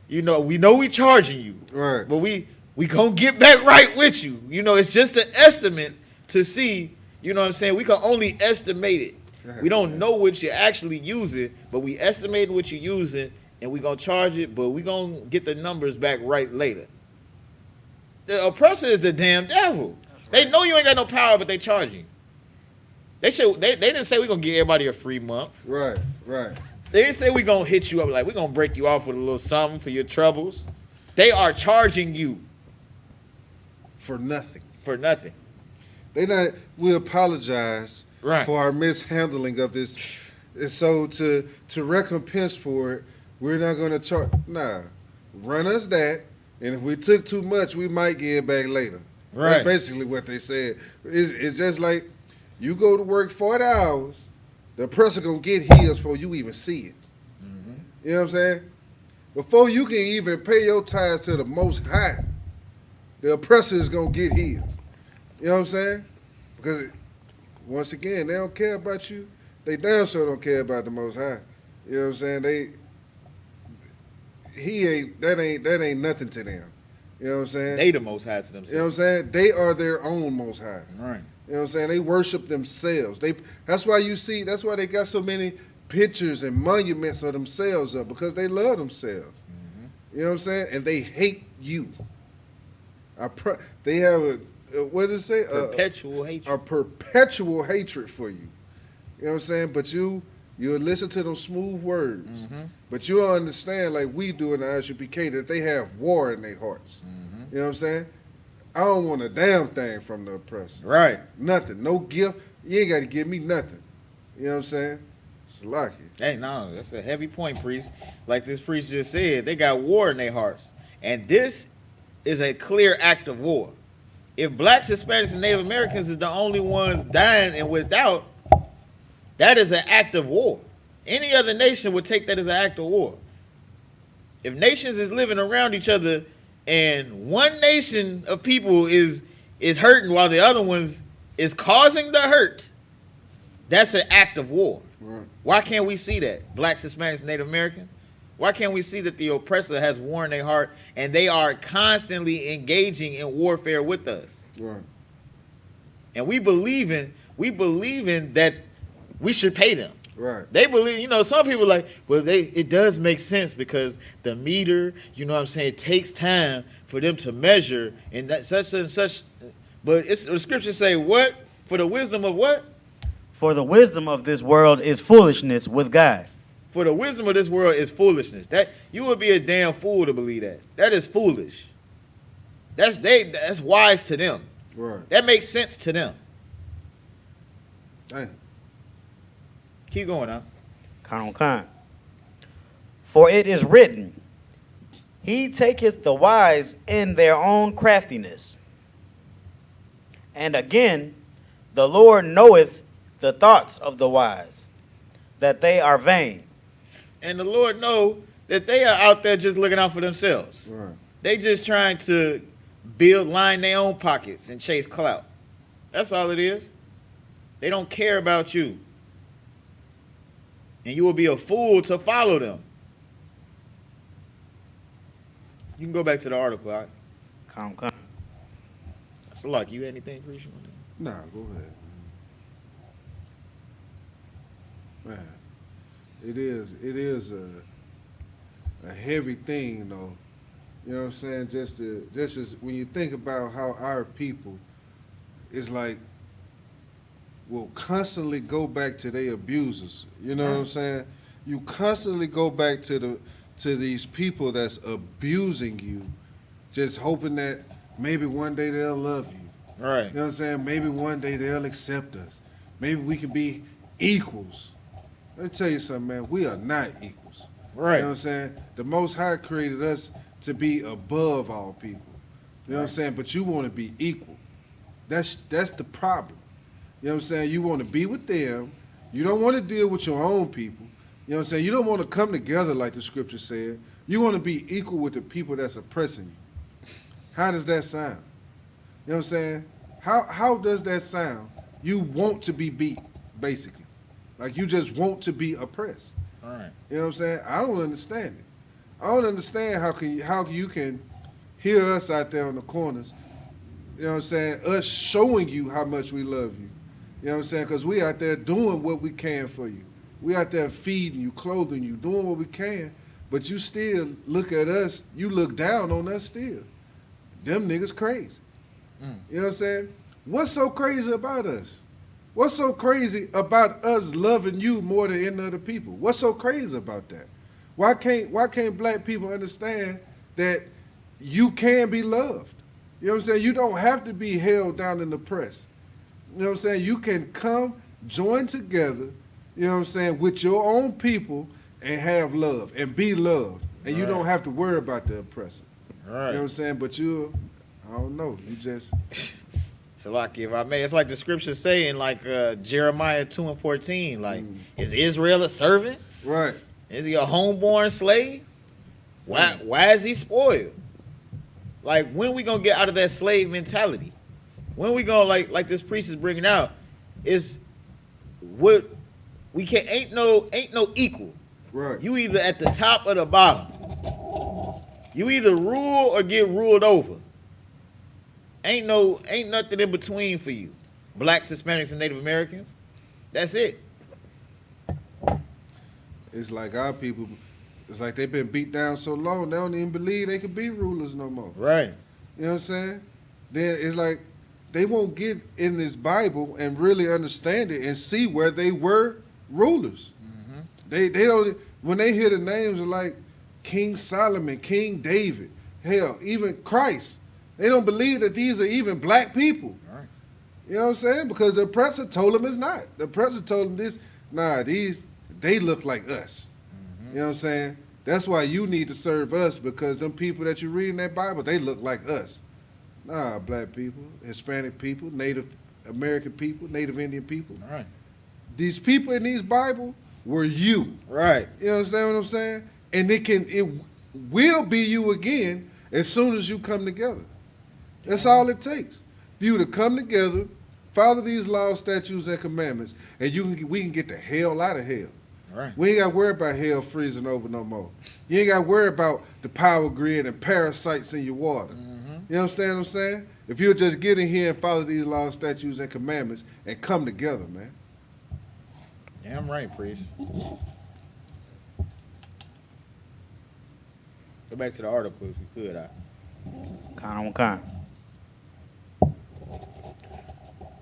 we know we charging you. Right. But we gonna get back right with you. It's just an estimate to see, you know what I'm saying? We can only estimate it. We don't know what you're actually using, but we estimate what you're using and we gonna charge it, but we gonna get the numbers back right later. The oppressor is the damn devil. They know you ain't got no power, but they charge you. They didn't say we're going to give everybody a free month. Right. They didn't say we're going to hit you up like we're going to break you off with a little something for your troubles. They are charging you. For nothing. We apologize for our mishandling of this. And so to recompense for it, we're not going to charge. Nah, run us that. And if we took too much, we might get it back later. Right. That's basically what they said. It's just like you go to work 40 hours, the oppressor going to get his before you even see it. Mm-hmm. You know what I'm saying? Before you can even pay your tithes to the Most High, the oppressor is going to get his. You know what I'm saying? Because, once again, they don't care about you. They damn sure don't care about the Most High. You know what I'm saying? That ain't nothing to them. You know what I'm saying? They the most high to You know what I'm themselves. saying? They are their own most high. Right. You know what I'm saying? They worship themselves. That's why they got so many pictures and monuments of themselves up, because they love themselves. You know what I'm saying? And they hate you. They have what does it say? Perpetual hatred. A perpetual hatred for you. You know what I'm saying? But you'll listen to those smooth words. But you'll understand, like we do in the I.S.U.P.K, that they have war in their hearts. You know what I'm saying? I don't want a damn thing from the oppressor. Right. Nothing. No gift. You ain't got to give me nothing. You know what I'm saying? It's lucky. Hey, no, that's a heavy point, priest. Like this priest just said, they got war in their hearts. And this is a clear act of war. If blacks, Hispanics, and Native Americans is the only ones dying and without, that is an act of war. Any other nation would take that as an act of war. If nations is living around each other and one nation of people is hurting while the other ones is causing the hurt, that's an act of war. Right. Why can't we see that? Blacks, Hispanics, Native Americans? Why can't we see that the oppressor has war in their heart and they are constantly engaging in warfare with us? Right. And we believe in that we should pay them. Right. They believe, some people like, well, it does make sense because the meter, what I'm saying, it takes time for them to measure and that such and such. But the scriptures say what? For the wisdom of what? For the wisdom of this world is foolishness with God. For the wisdom of this world is foolishness. That you would be a damn fool to believe that. That is foolish. That's wise to them. Right. That makes sense to them. Damn. Keep going now. Con. For it is written, He taketh the wise in their own craftiness. And again, the Lord knoweth the thoughts of the wise, that they are vain. And the Lord know that they are out there just looking out for themselves. Right. They just trying to line their own pockets and chase clout. That's all it is. They don't care about you. And you will be a fool to follow them. You can go back to the article. All right? Con. That's a lot. You had anything, Priest? Nah, go ahead. Man, it is a heavy thing, though. You know what I'm saying? Just as when you think about how our people is like, will constantly go back to their abusers. You know what I'm saying? You constantly go back to these people that's abusing you, just hoping that maybe one day they'll love you. Right. You know what I'm saying? Maybe one day they'll accept us. Maybe we can be equals. Let me tell you something, man. We are not equals. Right. You know what I'm saying? The Most High created us to be above all people. You know what I'm saying? But you want to be equal. That's the problem. You know what I'm saying? You want to be with them. You don't want to deal with your own people. You know what I'm saying? You don't want to come together like the scripture said. You want to be equal with the people that's oppressing you. How does that sound? You know what I'm saying? How does that sound? You want to be beat, basically. Like you just want to be oppressed. All right. You know what I'm saying? I don't understand it. I don't understand how you can hear us out there on the corners, you know what I'm saying, us showing you how much we love you. You know what I'm saying? Because we out there doing what we can for you. We out there feeding you, clothing you, doing what we can. But you still look at us, you look down on us still. Them niggas crazy. You know what I'm saying? What's so crazy about us? What's so crazy about us loving you more than any other people? What's so crazy about that? Why can't black people understand that you can be loved? You know what I'm saying? You don't have to be held down in the press. You know what I'm saying? You can come, join together, you know what I'm saying, with your own people and have love and be loved. And you don't have to worry about the oppressor. All right. You know what I'm saying? But I don't know. You just... It's a lot, if I may. It's like the scripture saying, like Jeremiah 2:14, like, is Israel a servant? Right. Is he a homeborn slave? Why is he spoiled? Like, when we gonna get out of that slave mentality? When we gonna, like this priest is bringing out, is what we can't, ain't no equal. Right. You either at the top or the bottom. You either rule or get ruled over. Ain't nothing in between for you. Blacks, Hispanics, and Native Americans. That's it. It's like our people. It's like they've been beat down so long they don't even believe they could be rulers no more. Right. You know what I'm saying? Then it's like they won't get in this Bible and really understand it and see where they were rulers. Mm-hmm. They don't, when they hear the names of like King Solomon, King David, hell, even Christ, they don't believe that these are even black people. Right. You know what I'm saying? Because the oppressor told them it's not. The oppressor told them this, they look like us. Mm-hmm. You know what I'm saying? That's why you need to serve us, because them people that you read in that Bible, they look like us. Nah, black people, Hispanic people, Native American people, Native Indian people. All right. These people in these Bible were you. Right. You understand what I'm saying? And it will be you again as soon as you come together. That's all it takes. For you to come together, follow these laws, statutes, and commandments, and we can get the hell out of hell. Right. We ain't got to worry about hell freezing over no more. You ain't got to worry about the power grid and parasites in your water. Mm-hmm. You understand what I'm saying? If you'll just get in here and follow these laws, statutes, and commandments and come together, man. Damn right, priest. Go back to the article if you could. Con.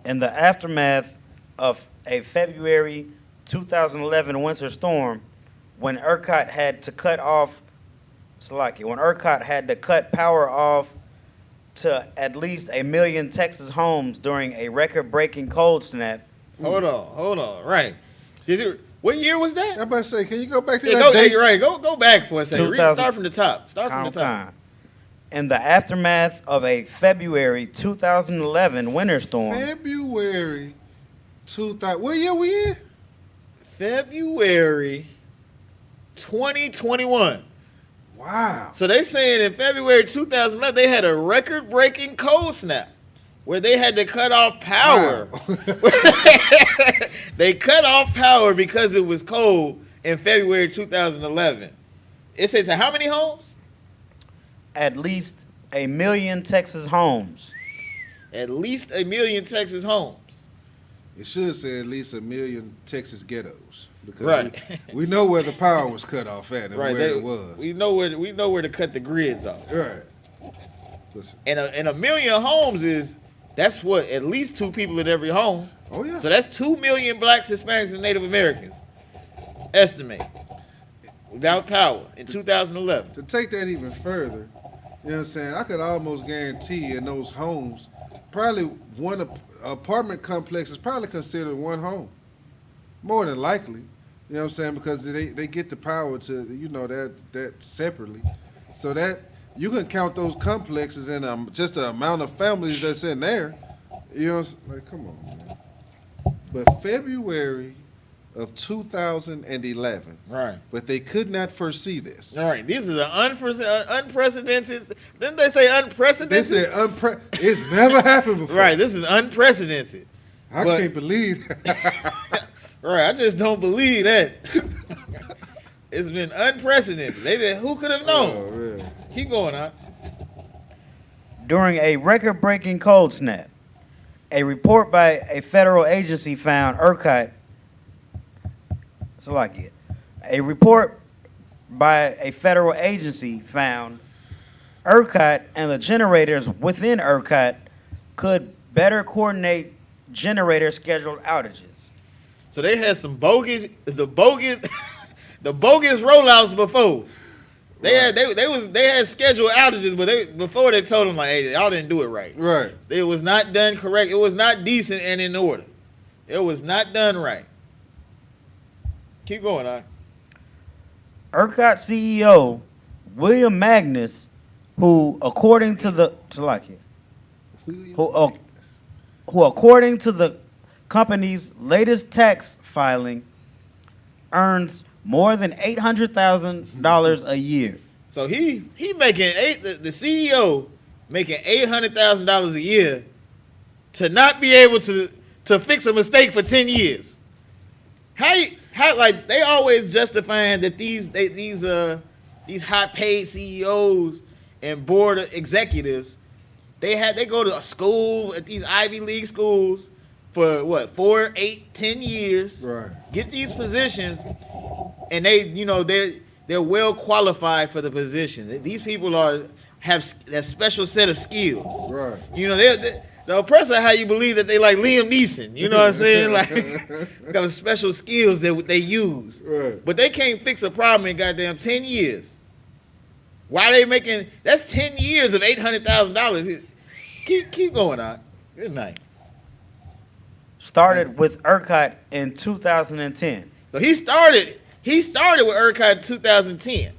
In the aftermath of a February 2011 winter storm, when ERCOT had to cut power off to at least 1 million Texas homes during a record-breaking cold snap. Hold on. Right. What year was that? I'm about to say, can you go back to Yeah, that date? right. Go back for a second. 2000 Start from the top. Start from the top. In the aftermath of a February 2011 winter storm. February 2000. What year we in? February 2021. Wow. So they saying in February 2011 they had a record-breaking cold snap where they had to cut off power. Wow. They cut off power because it was cold in February 2011. It says how many homes? At least 1 million Texas homes. At least 1 million Texas homes. It should say at least 1 million Texas ghettos. Because Right. we know where the power was cut off at and Right. where it was. We know where to cut the grids off. Right. Listen. And 1 million homes that's what, at least 2 people in every home. Oh, yeah. So that's 2 million blacks, Hispanics, and Native Americans. Estimate. Without power in 2011. To take that even further, you know what I'm saying? I could almost guarantee in those homes, probably one apartment complex is probably considered one home. More than likely. You know what I'm saying? Because they get the power to, that separately. So that you can count those complexes and just the amount of families that's in there. You know, like, come on, man. But February of 2011. Right. But they could not foresee this. All right. This is an unprecedented. Didn't they say unprecedented? They said it's never happened before. Right. This is unprecedented. I can't believe Right. I just don't believe that. It's been unprecedented. Who could have known? Oh, man. Keep going on. During a record-breaking cold snap, a report by a federal agency found ERCOT. A report by a federal agency found ERCOT and the generators within ERCOT could better coordinate generator scheduled outages. So they had some bogus rollouts before. They had scheduled outages, but before they told them like, hey, y'all didn't do it right. Right. It was not done correct. It was not decent and in order. It was not done right. Keep going on. ERCOT CEO William Magnus, who according to the company's latest tax filing, earns more than $800,000 a year. So he making the CEO making $800,000 a year to not be able to fix a mistake for 10 years. How like they always justifying that these these high-paid CEOs and board executives, they go to a school at these Ivy League schools for what 4, 8, 10 years, Right. get these positions, and they're well qualified for the position. These people have that special set of skills. Right. The oppressor how you believe that they like Liam Neeson. You know what I'm saying? Like got special skills that they use. Right. But they can't fix a problem in goddamn 10 years. Why they making that's 10 years of $800,000. Keep going on. Good night. Started with ERCOT in 2010. So he started with ERCOT in 2010,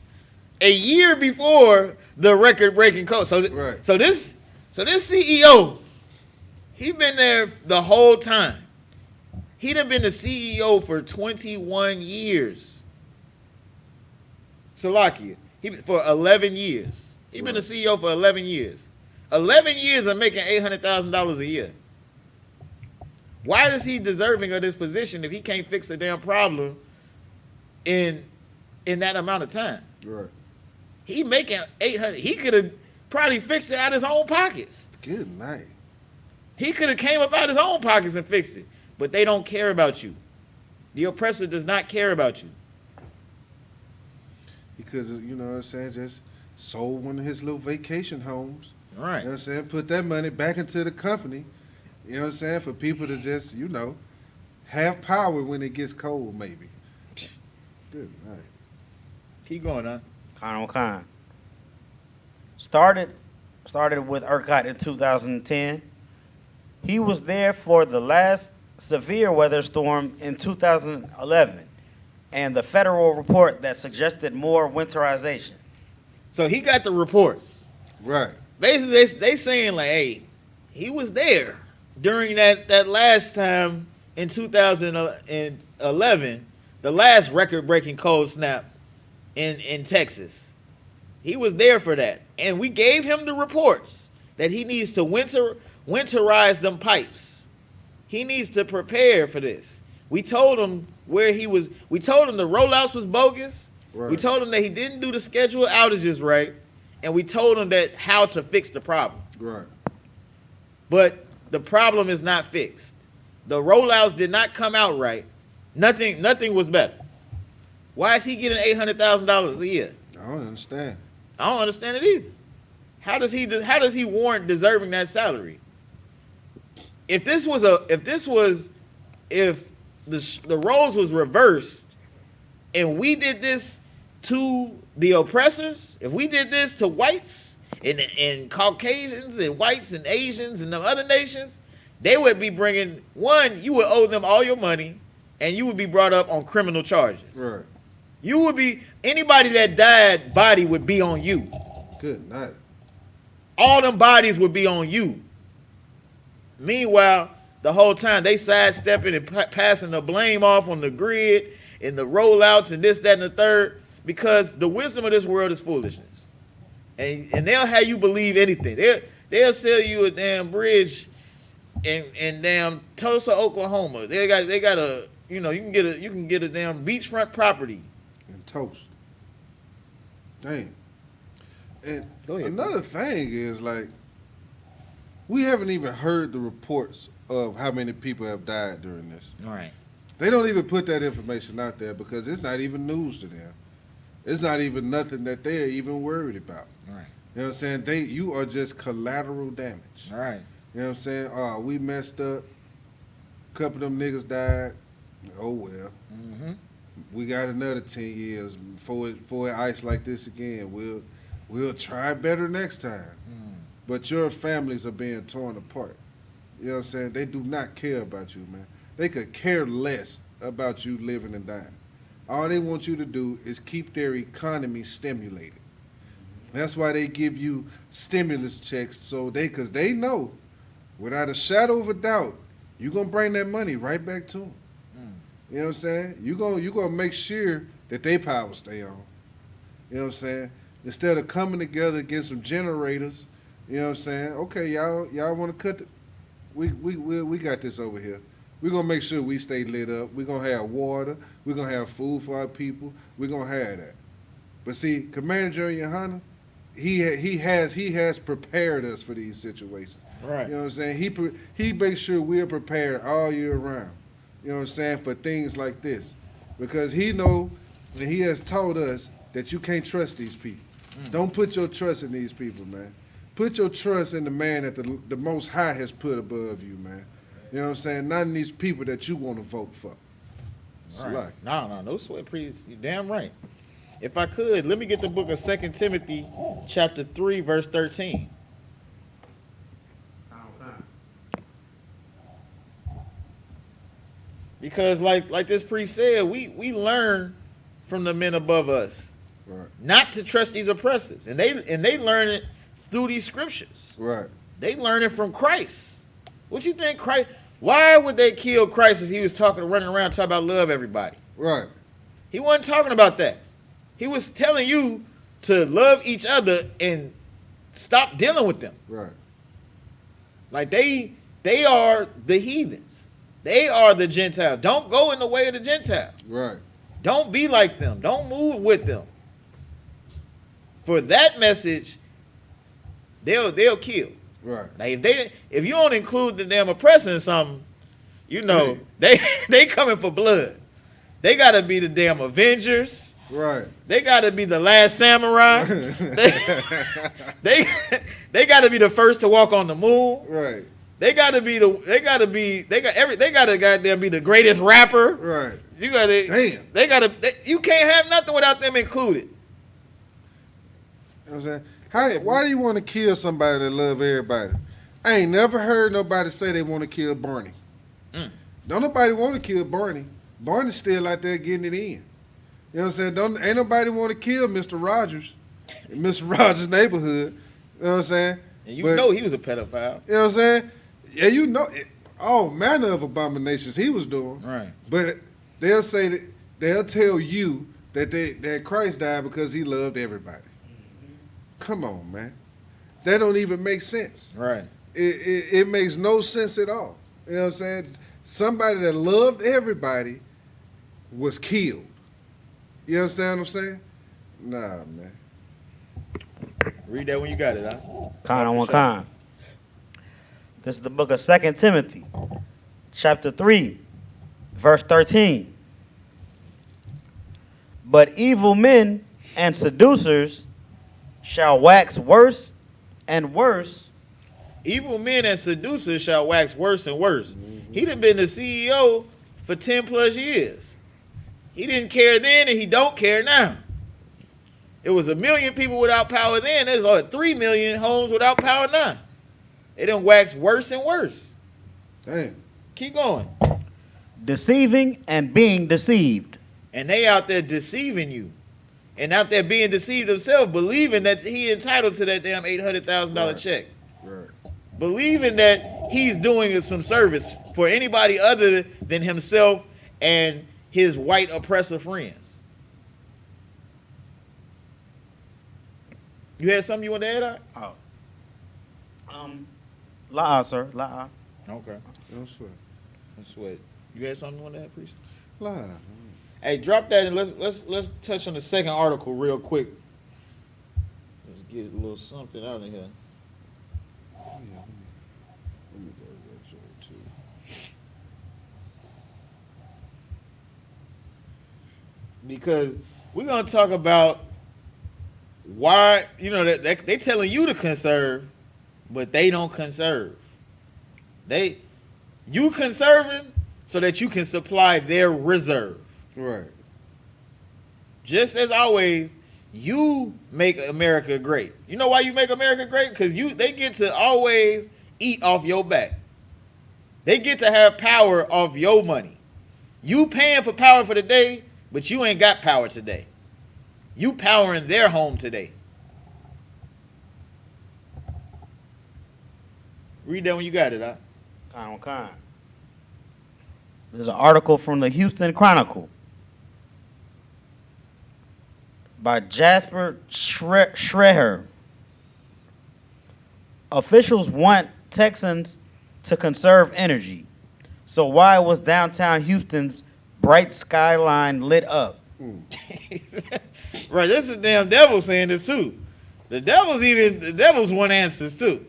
a year before the record-breaking code. So this CEO, he been there the whole time. He done been the CEO for 21 years. Salakia, for 11 years. He been the CEO for 11 years. 11 years of making $800,000 a year. Why is he deserving of this position if he can't fix a damn problem in that amount of time? Right. He making 800. He could have probably fixed it out of his own pockets. Good night. He could have came up out of his own pockets and fixed it. But they don't care about you. The oppressor does not care about you. He could have, you know what I'm saying, just sold one of his little vacation homes. All right. You know what I'm saying? Put that money back into the company. You know what I'm saying? For people to just, have power when it gets cold, maybe. Good night. Keep going on. Khan. Started with ERCOT in 2010. He was there for the last severe weather storm in 2011 and the federal report that suggested more winterization. So he got the reports. Right. Basically, they saying like, hey, he was there during that last time in 2011, the last record-breaking cold snap in Texas. He was there for that. And we gave him the reports that he needs to winterize them pipes. He needs to prepare for this. We told him where he was. We told him the rollouts was bogus. Right. We told him that he didn't do the scheduled outages right. And we told him that how to fix the problem. Right. But the problem is not fixed. The rollouts did not come out right. Nothing was better. Why is he getting $800,000 a year? I don't understand. I don't understand it either. How does he warrant deserving that salary? If the roles was reversed and we did this to the oppressors, if we did this to whites and Caucasians and whites and Asians and the other nations, they would be bringing, you would owe them all your money and you would be brought up on criminal charges. Right. You would be, anybody that died body would be on you. Good night. All them bodies would be on you. Meanwhile, the whole time they sidestepping and passing the blame off on the grid and the rollouts and this, that, and the third, because the wisdom of this world is foolishness. And they'll have you believe anything. They'll sell you a damn bridge in damn Tulsa, Oklahoma. They got a, you can get a damn beachfront property. And toast. Dang. And Go ahead, another thing is, like, we haven't even heard the reports of how many people have died during this. All right. They don't even put that information out there because it's not even news to them. It's not even nothing that they're even worried about. All right. You know what I'm saying? You are just collateral damage. All right. You know what I'm saying? Oh, we messed up. A couple of them niggas died. Oh, well. Mm-hmm. We got another 10 years before it ice like this again. We'll try better next time. But your families are being torn apart. You know what I'm saying? They do not care about you, man. They could care less about you living and dying. All they want you to do is keep their economy stimulated. That's why they give you stimulus checks, because they know, without a shadow of a doubt, you're going to bring that money right back to them. You know what I'm saying? You're gonna make sure that they power stay on. You know what I'm saying? Instead of coming together against some generators, you know what I'm saying? Okay, y'all want to cut we got this over here. We're going to make sure we stay lit up. We're going to have water. We're going to have food for our people. We're going to have that. But see, Commander General YAHANNA, he has prepared us for these situations. Right. You know what I'm saying? He makes sure we're prepared all year round. You know what I'm saying, for things like this, because he know and he has told us that you can't trust these people. Don't put your trust in these people, man. Put your trust in the man that the Most High has put above you, man. You know what I'm saying? Not in these people that you want to vote for. Right. No sweat, please. You damn right. If I could, let me get the book of 2 Timothy, chapter 3, verse 13. Because like this priest said, we learn from the men above us, Right. not to trust these oppressors. And they learn it through these scriptures. Right. They learn it from Christ. What you think Christ? Why would they kill Christ if he was running around talking about love everybody? Right. He wasn't talking about that. He was telling you to love each other and stop dealing with them. Right. Like they are the heathens. They are the Gentiles. Don't go in the way of the Gentiles. Right. Don't be like them. Don't move with them. For that message, they'll kill. Right. Like if you don't include the damn oppressor in something, you know, they coming for blood. They gotta be the damn Avengers. Right. They gotta be the last samurai. they gotta be the first to walk on the moon. Right. They gotta goddamn be the greatest rapper. Right. You gotta you can't have nothing without them included. You know what I'm saying? Why do you want to kill somebody that love everybody? I ain't never heard nobody say they want to kill Barney. Don't nobody want to kill Barney. Barney's still out there getting it in. You know what I'm saying? Ain't nobody want to kill Mr. Rogers in Mr. Rogers' neighborhood. You know what I'm saying? And you know he was a pedophile. You know what I'm saying? Yeah, you know all manner of abominations he was doing. Right. But they'll say that they'll tell you that Christ died because he loved everybody. Come on, man. That don't even make sense. Right. It makes no sense at all. You know what I'm saying? Somebody that loved everybody was killed. You understand what I'm saying? Nah, man. Read that when you got it, huh? Con on one con. This is the book of 2 Timothy, chapter 3, verse 13. But evil men and seducers shall wax worse and worse. Evil men and seducers shall wax worse and worse. He'd have been the CEO for 10 plus years. He didn't care then and he don't care now. It was 1 million people without power then. There's like 3 million homes without power now. It done wax worse and worse. Damn. Keep going. Deceiving and being deceived. And they out there deceiving you. And out there being deceived themselves, believing that he entitled to that damn $800,000 check. Right. Believing that he's doing some service for anybody other than himself and his white oppressor friends. You had something you want to add on? Oh. La, sir. La. Okay. No sweat. That's what. You had something you want to add, priest? Lie. Hey, drop that and let's touch on the second article real quick. Let's get a little something out of here. Let me go to that joint too. Because we're gonna talk about why, you know, that they telling you to conserve, but they don't conserve. You conserving so that you can supply their reserve. Right. Just as always, you make America great. You know why you make America great? Because they get to always eat off your back. They get to have power off your money. You paying for power for the day, but you ain't got power today. You powering their home today. Read that when you got it, huh? Con on con. There's an article from the Houston Chronicle by Jasper Schreher. Officials want Texans to conserve energy. So why was downtown Houston's bright skyline lit up? Right, this is damn devil saying this too. The devils want answers too.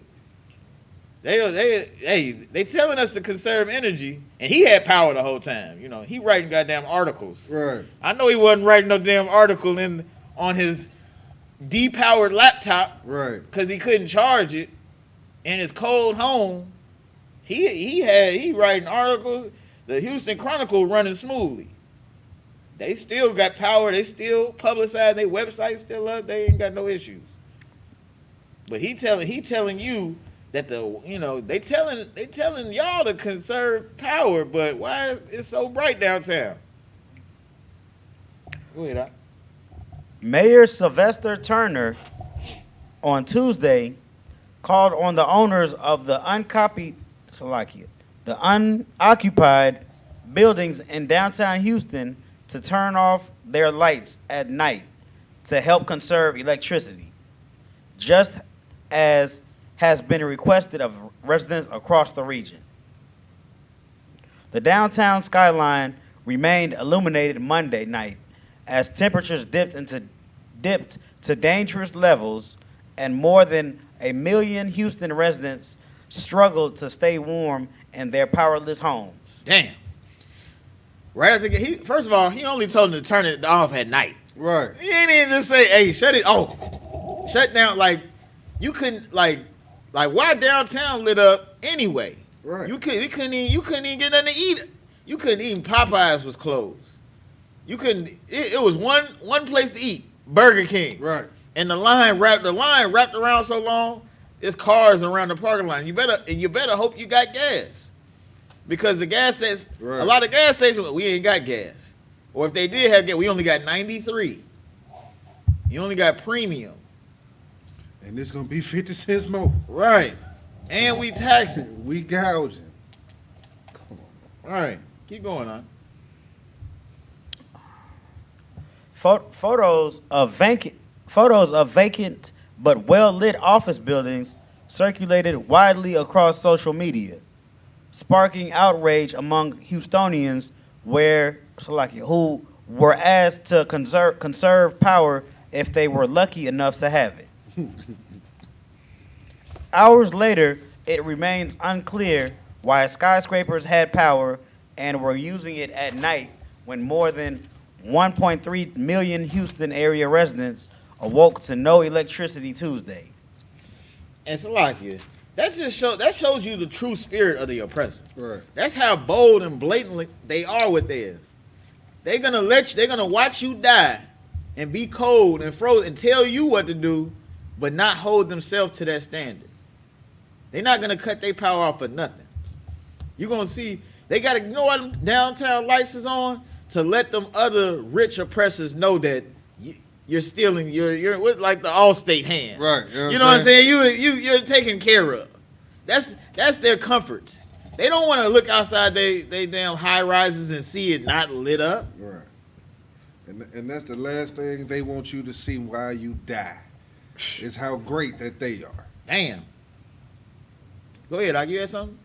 They telling us to conserve energy, and he had power the whole time. You know, he writing goddamn articles. Right. I know he wasn't writing no damn article on his depowered laptop, Right. because he couldn't charge it in his cold home. He writing articles. The Houston Chronicle running smoothly. They still got power. They still publicize. Their website still up. They ain't got no issues. But he telling you that they telling y'all to conserve power. But why is it so bright downtown? Go ahead, Doc. Mayor Sylvester Turner on Tuesday called on the owners of the unoccupied buildings in downtown Houston to turn off their lights at night to help conserve electricity, just as has been requested of residents across the region. The downtown skyline remained illuminated Monday night as temperatures dipped to dangerous levels, and more than 1 million Houston residents struggled to stay warm in their powerless homes. Damn. Right after first of all, he only told them to turn it off at night. Right. He ain't even just say, "Hey, shut it off, shut down." Like you couldn't like why downtown lit up anyway? Right. You couldn't even get nothing to eat. You couldn't even Popeyes was closed. You couldn't. It was one place to eat, Burger King. Right. And the line wrapped around so long, there's cars around the parking lot. You better hope you got gas, because the gas stations, Right. a lot of gas stations, we ain't got gas, or if they did have gas, we only got 93. You only got premium, And it's gonna be 50 cents more. right? And we taxing. We gouging. Come on. All right, keep going on. Photos of vacant but well-lit office buildings circulated widely across social media, sparking outrage among Houstonians who were asked to conserve power if they were lucky enough to have it. Hours later, it remains unclear why skyscrapers had power and were using it at night when more than 1.3 million Houston area residents awoke to no electricity Tuesday. And Salakia, that shows you the true spirit of the oppressor. Right. That's how bold and blatantly they are with theirs. They're gonna watch you die and be cold and frozen and tell you what to do, but not hold themselves to that standard. They're not gonna cut their power off for nothing. You're gonna see they gotta, you know what downtown lights is on? To let them other rich oppressors know that you're stealing, you're with like the Allstate hands. Right. You know what I'm saying? You're taken care of. That's their comfort. They don't want to look outside they damn high rises and see it not lit up. Right. And that's the last thing they want you to see while you die. Is how great that they are. Damn. Go ahead, you had something?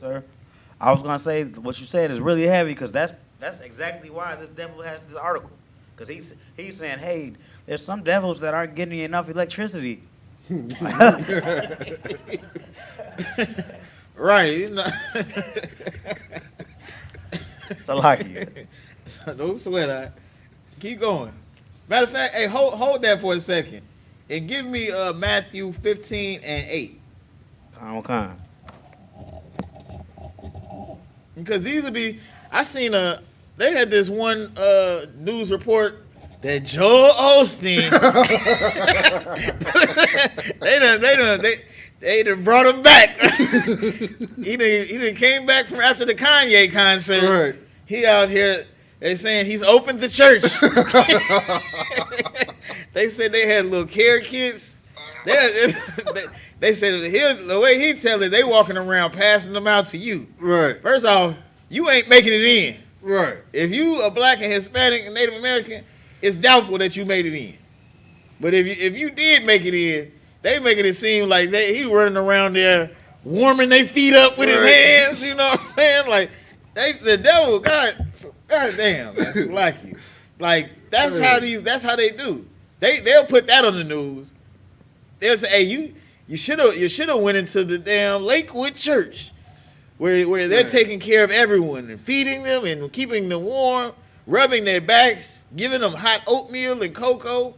Sir. I was gonna say what you said is really heavy, because that's exactly why this devil has this article. Because he's saying, hey, there's some devils that aren't getting enough electricity. Right. You know. Don't sweat that. Keep going. Matter of fact, hey, hold that for a second and give me Matthew 15 and 8. Okay. Because these would be, I seen they had this one news report that Joel Osteen, they done brought him back. he done came back from after the Kanye concert. Right. He out here, they saying he's opened the church. They said they had little care kits. They said the way he tell it, they walking around passing them out to you. Right. First off, you ain't making it in. Right. If you are black and Hispanic and Native American, it's doubtful that you made it in. But if you did make it in, they making it seem like he running around there warming their feet up with his hands. You know what I'm saying? Like the devil, God damn, that's lucky. Like that's Yeah. that's how they do. They'll put that on the news. They'll say, "Hey, you should have went into the damn Lakewood church where they're Man. taking care of everyone and feeding them and keeping them warm, rubbing their backs, giving them hot oatmeal and cocoa."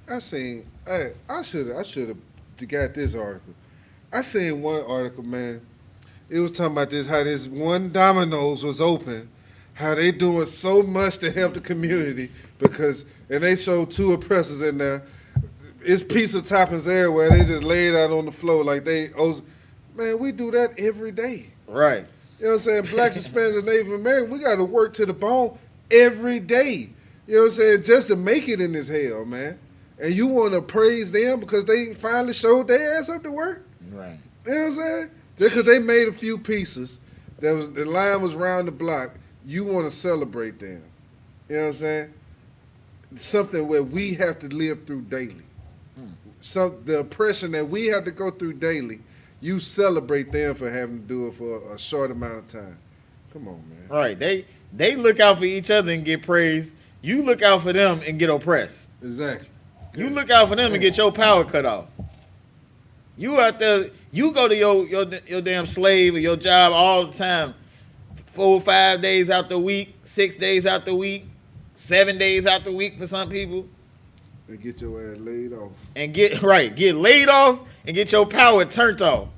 I seen. Hey, I should have got this article. I seen one article, man. It was talking about this how this one Domino's was open, how they doing so much to help the community and they showed two oppressors in there. It's pizza toppings everywhere. They just laid out on the floor like man, we do that every day. Right. You know what I'm saying? Blacks, Hispanics, and Native Americans, we got to work to the bone every day. You know what I'm saying? Just to make it in this hell, man. And you want to praise them because they finally showed their ass up to work? Right. You know what I'm saying? Just because they made a few pieces, the line was round the block, you want to celebrate them. You know what I'm saying? Something where we have to live through daily. The oppression that we have to go through daily, you celebrate them for having to do it for a short amount of time. Come on, man. Right. They look out for each other and get praised. You look out for them and get oppressed. Exactly. You look out for them and get your power cut off. You out there, you go to your damn slave or your job all the time, 4 or 5 days out the week, 6 days out the week, 7 days out the week for some people. And get your ass laid off. And get laid off and get your power turned off.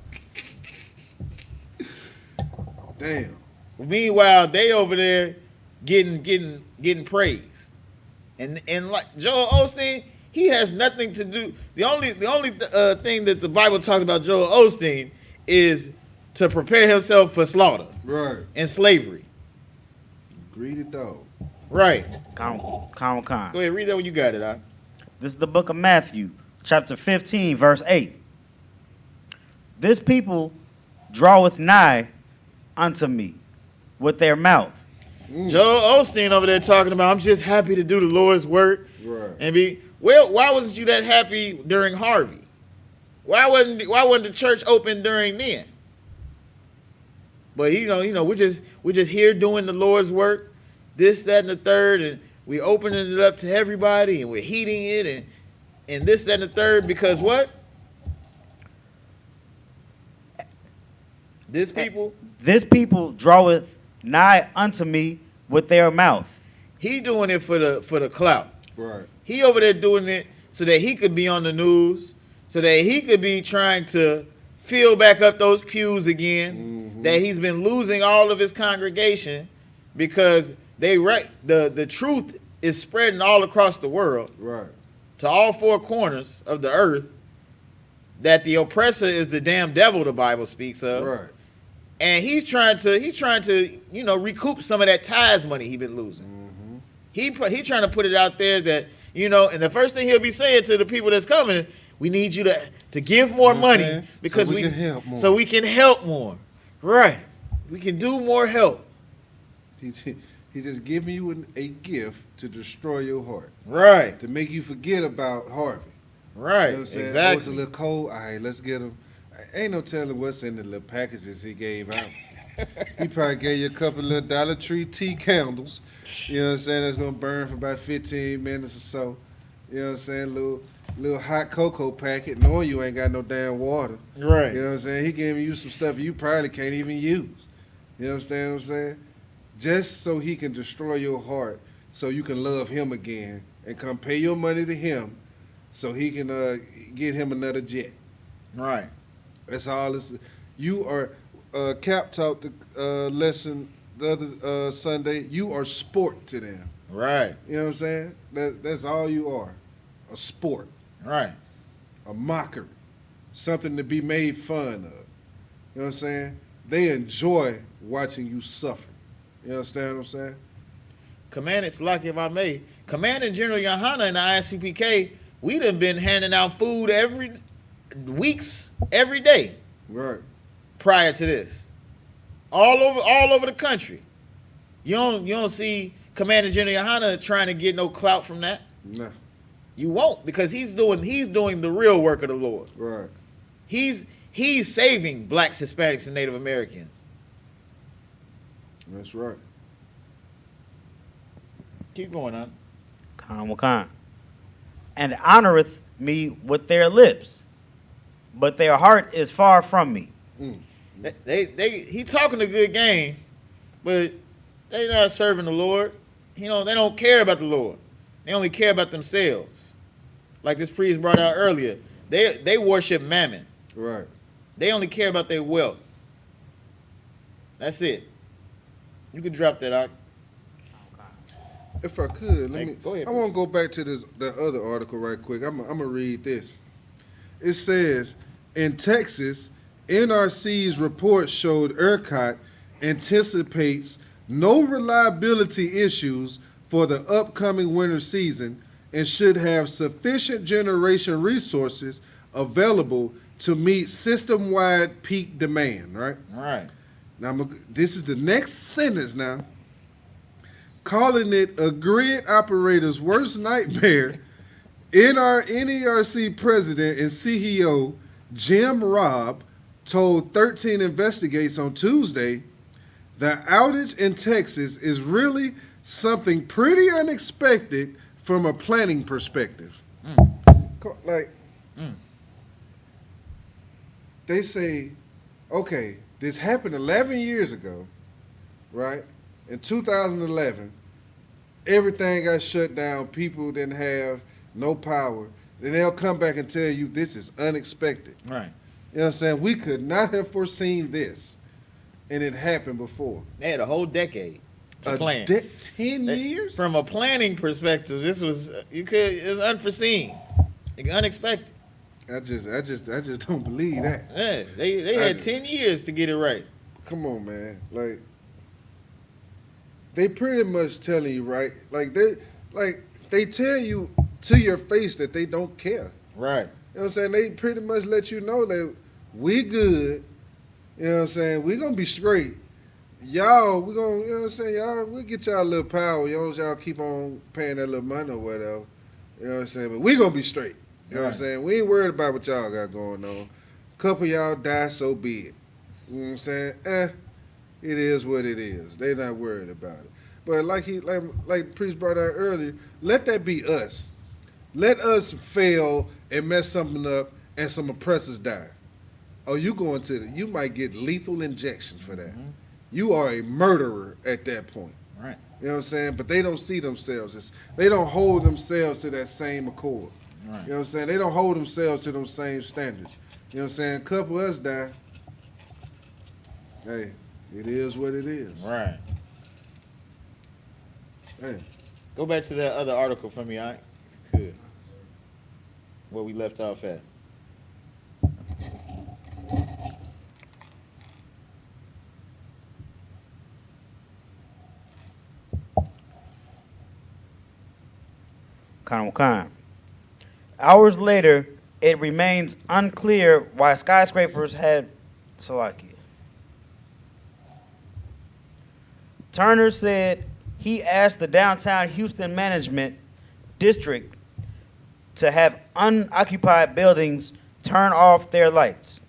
Damn. Meanwhile, they over there getting praise. And like Joel Osteen, he has nothing to do. The only thing that the Bible talks about Joel Osteen is to prepare himself for slaughter. Right. And slavery. Greedy dog. Right. Con. Go ahead, read that when you got it, huh? This is the book of Matthew, chapter 15, verse 8. This people draweth nigh unto me with their mouth. Joel Osteen over there talking about, I'm just happy to do the Lord's work. Right. And why wasn't you that happy during Harvey? Why wasn't the church open during then? But you know, we're just here doing the Lord's work, this, that, and the third, and we opening it up to everybody, and we're heating it, and this, that, and the third, because what? This people draweth nigh unto me with their mouth. He doing it for the clout. Right. He over there doing it so that he could be on the news, so that he could be trying to fill back up those pews again. Mm-hmm. That he's been losing all of his congregation because the truth is spreading all across the world. Right. To all four corners of the earth. That the oppressor is the damn devil the Bible speaks of. Right. And he's trying to recoup some of that tithes money he's been losing. Mm-hmm. He trying to put it out there that, and the first thing he'll be saying to the people that's coming, we need you to give more money because so we can help more. So we can help more. Right. We can do more help. He just giving you a gift to destroy your heart. Right. To make you forget about Harvey. Right. You know what I'm saying? Exactly. Oh, it's a little cold. All right, let's get him. Ain't no telling what's in the little packages he gave out. He probably gave you a couple little Dollar Tree tea candles. You know what I'm saying? That's going to burn for about 15 minutes or so. You know what I'm saying? Little hot cocoa packet, knowing you ain't got no damn water. Right. You know what I'm saying? He giving you some stuff you probably can't even use. You understand what I'm saying? Just so he can destroy your heart so you can love him again and come pay your money to him so he can get him another jet. Right. That's all this. You are, Cap taught the lesson the other Sunday. You are sport to them. Right. You know what I'm saying? That's all you are. A sport. Right. A mockery. Something to be made fun of. You know what I'm saying? They enjoy watching you suffer. You understand what I'm saying? Commandant Salaki, if I may, Commandant General YAHANNA and the I.S.U.P.K, we done been handing out food every day. Right. Prior to this. All over the country. You don't see Commander General YAHANNA trying to get no clout from that. No. You won't, because he's doing the real work of the Lord. Right. He's saving blacks, Hispanics, and Native Americans. That's right. Keep going on. Khan. And honoreth me with their lips, but their heart is far from me. He talking a good game, but they not serving the Lord. They don't care about the Lord. They only care about themselves. Like this priest brought out earlier. They worship mammon. Right. They only care about their wealth. That's it. You can drop that out. If I could, Go ahead, I want to go back to the other article right quick. I'm gonna read this. It says, in Texas, NRC's report showed ERCOT anticipates no reliability issues for the upcoming winter season and should have sufficient generation resources available to meet system-wide peak demand, right? All right. Now, this is the next sentence now. Calling it a grid operator's worst nightmare, NERC president and CEO Jim Robb told 13 Investigates on Tuesday the outage in Texas is really something pretty unexpected from a planning perspective. They say, okay, this happened 11 years ago, right? In 2011, everything got shut down. People didn't have no power. Then they'll come back and tell you this is unexpected. Right. You know what I'm saying? We could not have foreseen this, and it happened before. They had a whole decade to plan. 10 years? From a planning perspective, this was it was unforeseen, unexpected. I just don't believe that. Yeah, they had 10 years to get it right. Come on, man. Like, they pretty much telling you, right? They tell you to your face that they don't care. Right. You know what I'm saying? They pretty much let you know that we good. You know what I'm saying? We gonna be straight. Y'all, we gonna, you know what I'm saying? Y'all, we'll get y'all a little power. Y'all keep on paying that little money or whatever. You know what I'm saying? But we gonna be straight. You know what I'm saying? We ain't worried about what y'all got going on. Couple of y'all die, so be it. You know what I'm saying? It is what it is. They not worried about it. But like Priest brought out earlier, let that be us. Let us fail and mess something up and some oppressors die. Oh, you you might get lethal injection for that. Mm-hmm. You are a murderer at that point. Right. You know what I'm saying? But they don't see themselves. They don't hold themselves to that same accord. Right. You know what I'm saying? They don't hold themselves to those same standards. You know what I'm saying? A couple of us die. Hey, it is what it is. Right. Hey. Go back to that other article for me, all right? If you could. Where we left off at. Khan. Hours later, it remains unclear why skyscrapers had Salakia. Turner said he asked the downtown Houston management district to have unoccupied buildings turn off their lights.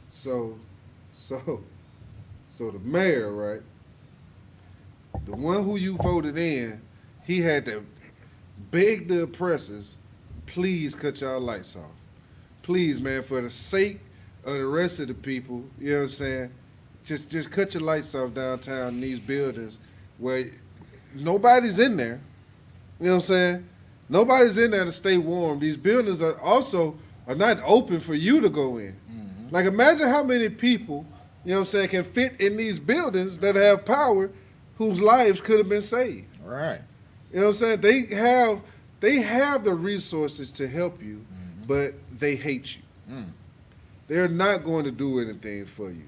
So the mayor, right? The one who you voted in, he had to beg the oppressors, please cut y'all lights off. Please, man, for the sake of the rest of the people, you know what I'm saying? Just cut your lights off downtown in these buildings where nobody's in there. You know what I'm saying? Nobody's in there to stay warm. These buildings are not open for you to go in. Mm-hmm. Like, imagine how many people, you know what I'm saying, can fit in these buildings that have power whose lives could have been saved. Right. You know what I'm saying? They have the resources to help you, mm-hmm. but they hate you. Mm. They're not going to do anything for you.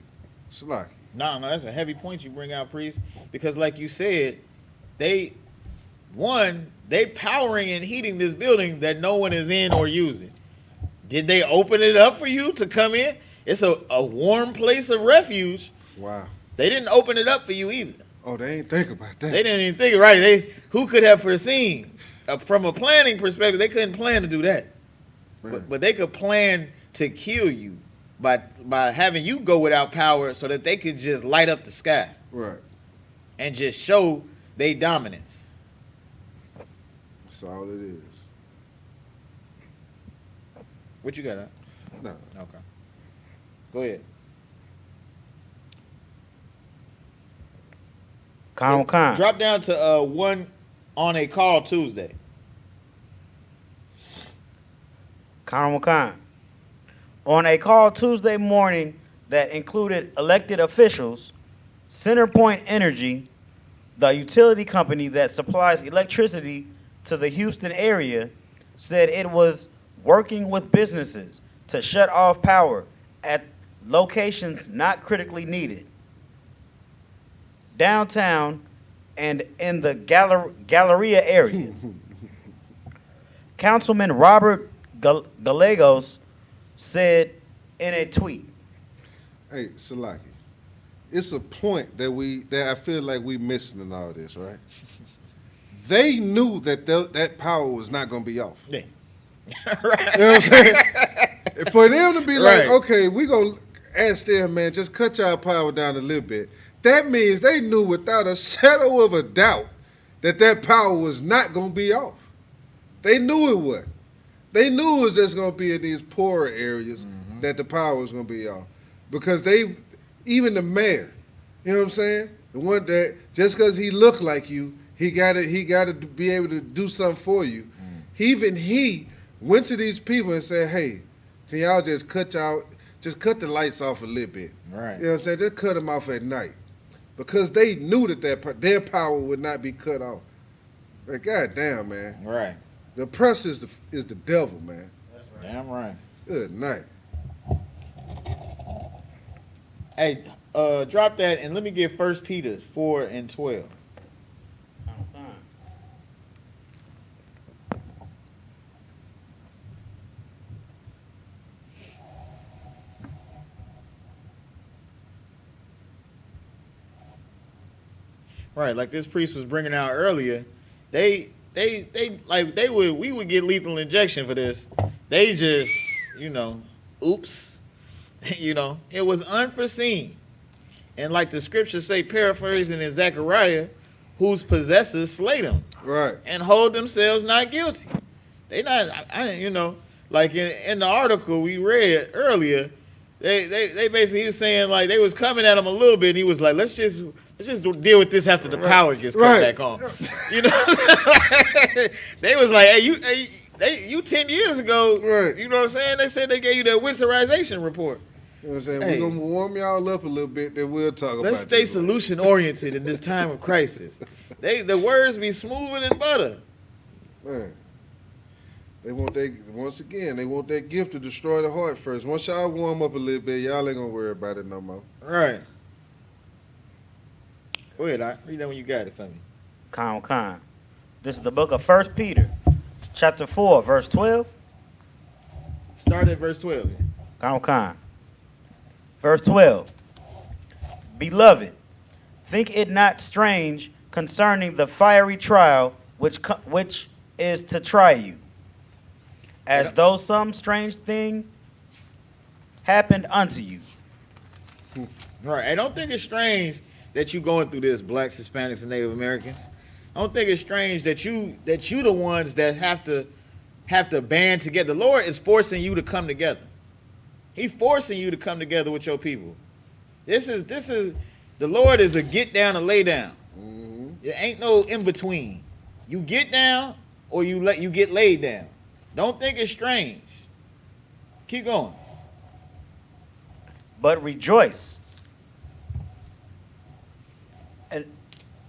Slacky. No, that's a heavy point you bring out, Priest, because like you said, they powering and heating this building that no one is in or using. Did they open it up for you to come in? It's a warm place of refuge. Wow. They didn't open it up for you either. Oh, they ain't think about that. They didn't even think, right? Who could have foreseen? From a planning perspective, they couldn't plan to do that. But they could plan to kill you by having you go without power so that they could just light up the sky. Right. And just show their dominance. That's all it is. What you got? Huh? No. Okay. Go ahead. Con. Drop down to one on a call Tuesday. Con. On a call Tuesday morning that included elected officials, CenterPoint Energy, the utility company that supplies electricity to the Houston area, said it was working with businesses to shut off power at locations not critically needed. Downtown and in the Galleria area. Councilman Robert Gallegos said in a tweet. Hey, Salaki, it's a point that I feel like we missing in all this, right? They knew that that power was not going to be off. Yeah. Right. You know what I'm saying? For them to be like, Right. okay, we going to ask them, man, just cut y'all power down a little bit. That means they knew without a shadow of a doubt that power was not going to be off. They knew it was. They knew it was just going to be in these poorer areas that the power was going to be off. Because even the mayor, you know what I'm saying? The one that, just because he looked like you, he got to be able to do something for you. He went to these people and said, hey, can y'all just cut the lights off a little bit. Right. You know what I'm saying? Just cut them off at night. Because they knew that their power would not be cut off. Like, God damn, man. Right. The press is the devil, man. Damn right. Good night. Hey, drop that and let me get 1 Peter 4 and 12. Right, like this priest was bringing out earlier, we would get lethal injection for this. They just, oops, it was unforeseen. And like the scriptures say, paraphrasing in Zechariah, whose possessors slay them. Right. And hold themselves not guilty. They not, like in the article we read earlier, they basically, he was saying like they was coming at him a little bit and he was like, let's just deal with this after the power gets cut back on. They was like, hey, you 10 years ago, right. You know what I'm saying? They said they gave you that winterization report. You know what I'm saying? Hey. We're going to warm y'all up a little bit, then we'll talk about it. Let's stay solution oriented in this time of crisis. The words be smoother than butter. Man. They want that gift to destroy the heart first. Once y'all warm up a little bit, y'all ain't gonna worry about it no more. Right. Go ahead, read that when you got it for me. Con. This is the book of 1 Peter, chapter 4, verse 12. Start at verse 12. Con. Verse 12. Beloved, think it not strange concerning the fiery trial which is to try you, as though some strange thing happened unto you. Right. I don't think it's strange that you going through this, blacks, Hispanics, and Native Americans. I don't think it's strange that you the ones that have to band together. The Lord is forcing you to come together. He's forcing you to come together with your people. This is the Lord is a get down and lay down. Mm-hmm. There ain't no in between. You get down or you get laid down. Don't think it's strange. Keep going. But rejoice,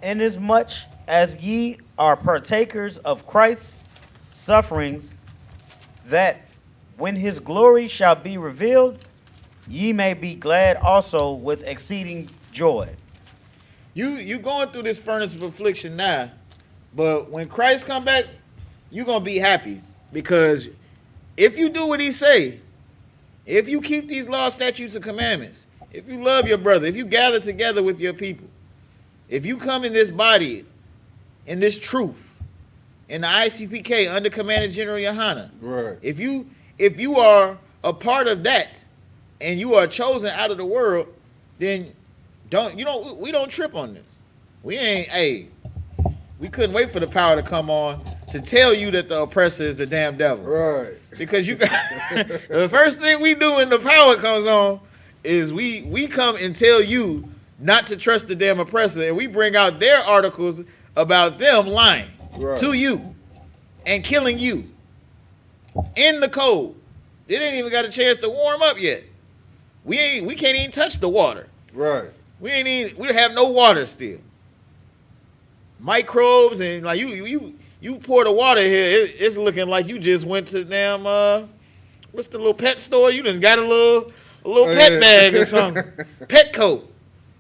inasmuch as ye are partakers of Christ's sufferings, that when his glory shall be revealed, ye may be glad also with exceeding joy. You going through this furnace of affliction now, but when Christ come back, you gonna be happy. Because if you do what he say, if you keep these laws, statutes, and commandments, if you love your brother, if you gather together with your people, if you come in this body, in this truth, in the I.S.U.P.K. under Commander General YAHANNA, Right. if you are a part of that and you are chosen out of the world, then we don't trip on this. We couldn't wait for the power to come on to tell you that the oppressor is the damn devil. Right. Because you got the first thing we do when the power comes on is we come and tell you not to trust the damn oppressor, and we bring out their articles about them lying to you and killing you in the cold. It ain't even got a chance to warm up yet. We can't even touch the water. Right. We have no water still. Microbes and like you pour the water here, it's looking like you just went to damn what's the little pet store? You done got a little pet bag or something. Petco.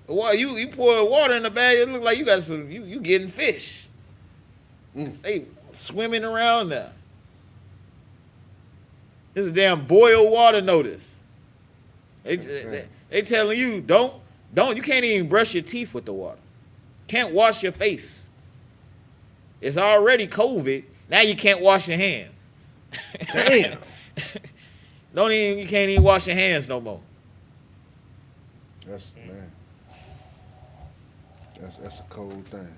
You pour water in the bag, it look like you got some you getting fish. They swimming around there. This is a damn boil water notice. They telling you don't you can't even brush your teeth with the water. Can't wash your face. It's already COVID. Now you can't wash your hands. Damn. You can't even wash your hands no more. That's a cold thing.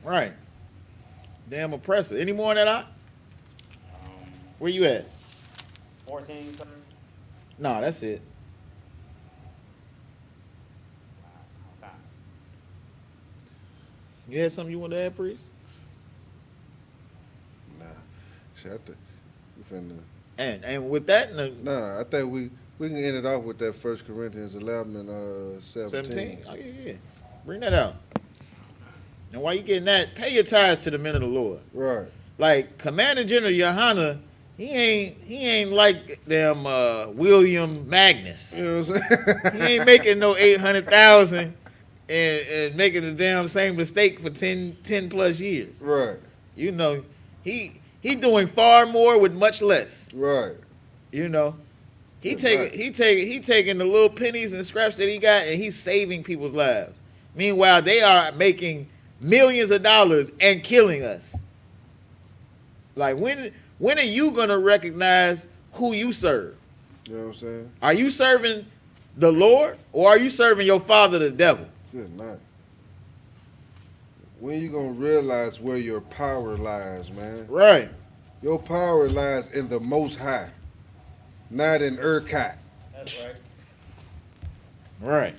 Right. Damn oppressor. Any more on that eye? Where you at? 14, sir. No, that's it. Okay. You had something you want to add, Priest? Nah. Shit, I think we finna. And with that, Nah, I think we can end it off with that 1 Corinthians 11 and 17. Oh, yeah. Bring that out. And while you getting that, pay your tithes to the men of the Lord. Right. Like Commander General YAHANNA, he ain't like them William Magnus. You know what I'm saying? He ain't making no 800,000 and making the damn same mistake for 10 plus years. Right. You know, he doing far more with much less. Right. You know, he Right. taking the little pennies and scraps that he got, and he's saving people's lives. Meanwhile, they are making millions of dollars and killing us. Like when are you gonna recognize who you serve? You know what I'm saying? Are you serving the Lord or are you serving your father, the devil? Good night. When you gonna realize where your power lies, man? Right. Your power lies in the Most High, not in ERCOT. That's right. Right.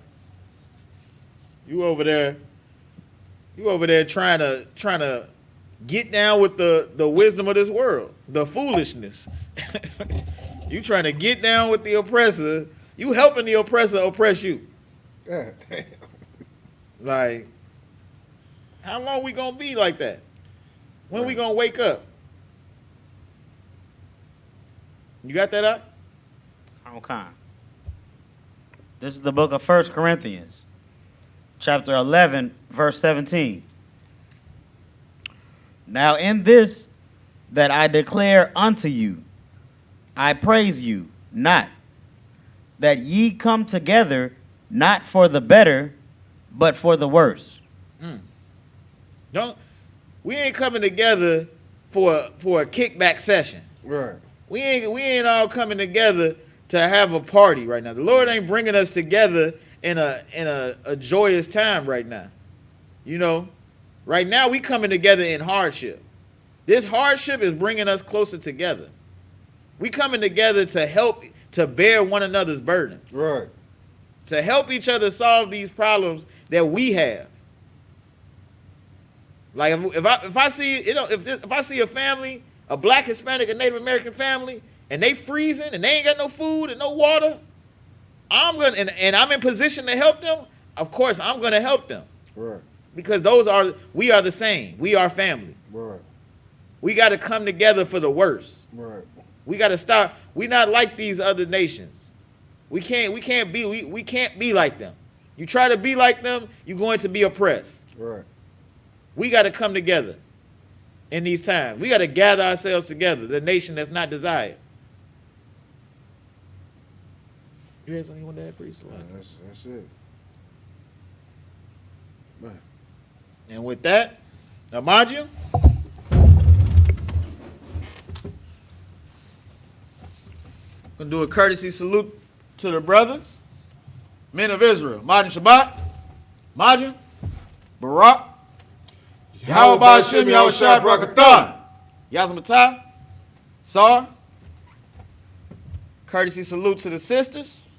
You over there trying to get down with the wisdom of this world, the foolishness. You trying to get down with the oppressor. You helping the oppressor oppress you. God damn. Like, how long we gonna be like that? When we gonna wake up? You got that up? Okay. This is the book of 1 Corinthians, chapter 11, verse 17. Now in this that I declare unto you, I praise you not, that ye come together not for the better, but for the worse. We ain't coming together for a kickback session. Right. We ain't all coming together to have a party right now. The Lord ain't bringing us together in a joyous time right now. You know, right now we coming together in hardship. This hardship is bringing us closer together. We coming together to help, to bear one another's burdens. Right. To help each other solve these problems that we have. Like if I see, you know, if I see a family, a black, Hispanic, and Native American family, and they freezing and they ain't got no food and no water, I'm gonna and I'm in position to help them. Of course, I'm gonna help them. Right. Because we are the same. We are family. Right. We got to come together for the worst. Right. We got to stop. We not like these other nations. We can't be like them. You try to be like them, you're going to be oppressed. Right. We got to come together in these times. We got to gather ourselves together, the nation that's not desired. You had something you want to add, Priest? Yeah, that's it. Man. And with that, Amaju, gonna do a courtesy salute to the brothers, men of Israel. Majin Shabbat, Majin, Barak, Yahweh Ba'ashem, Yahweh Shai Barakathan. Yazmatah, Sar. Courtesy salute to the sisters,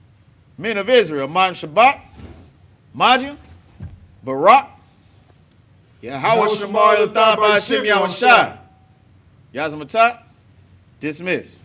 men of Israel, Ma'am Shabbat, Majim, Barak, Yahweh Shamar Lathah Ba'Hashem Yahushua. Yazmatah, dismiss.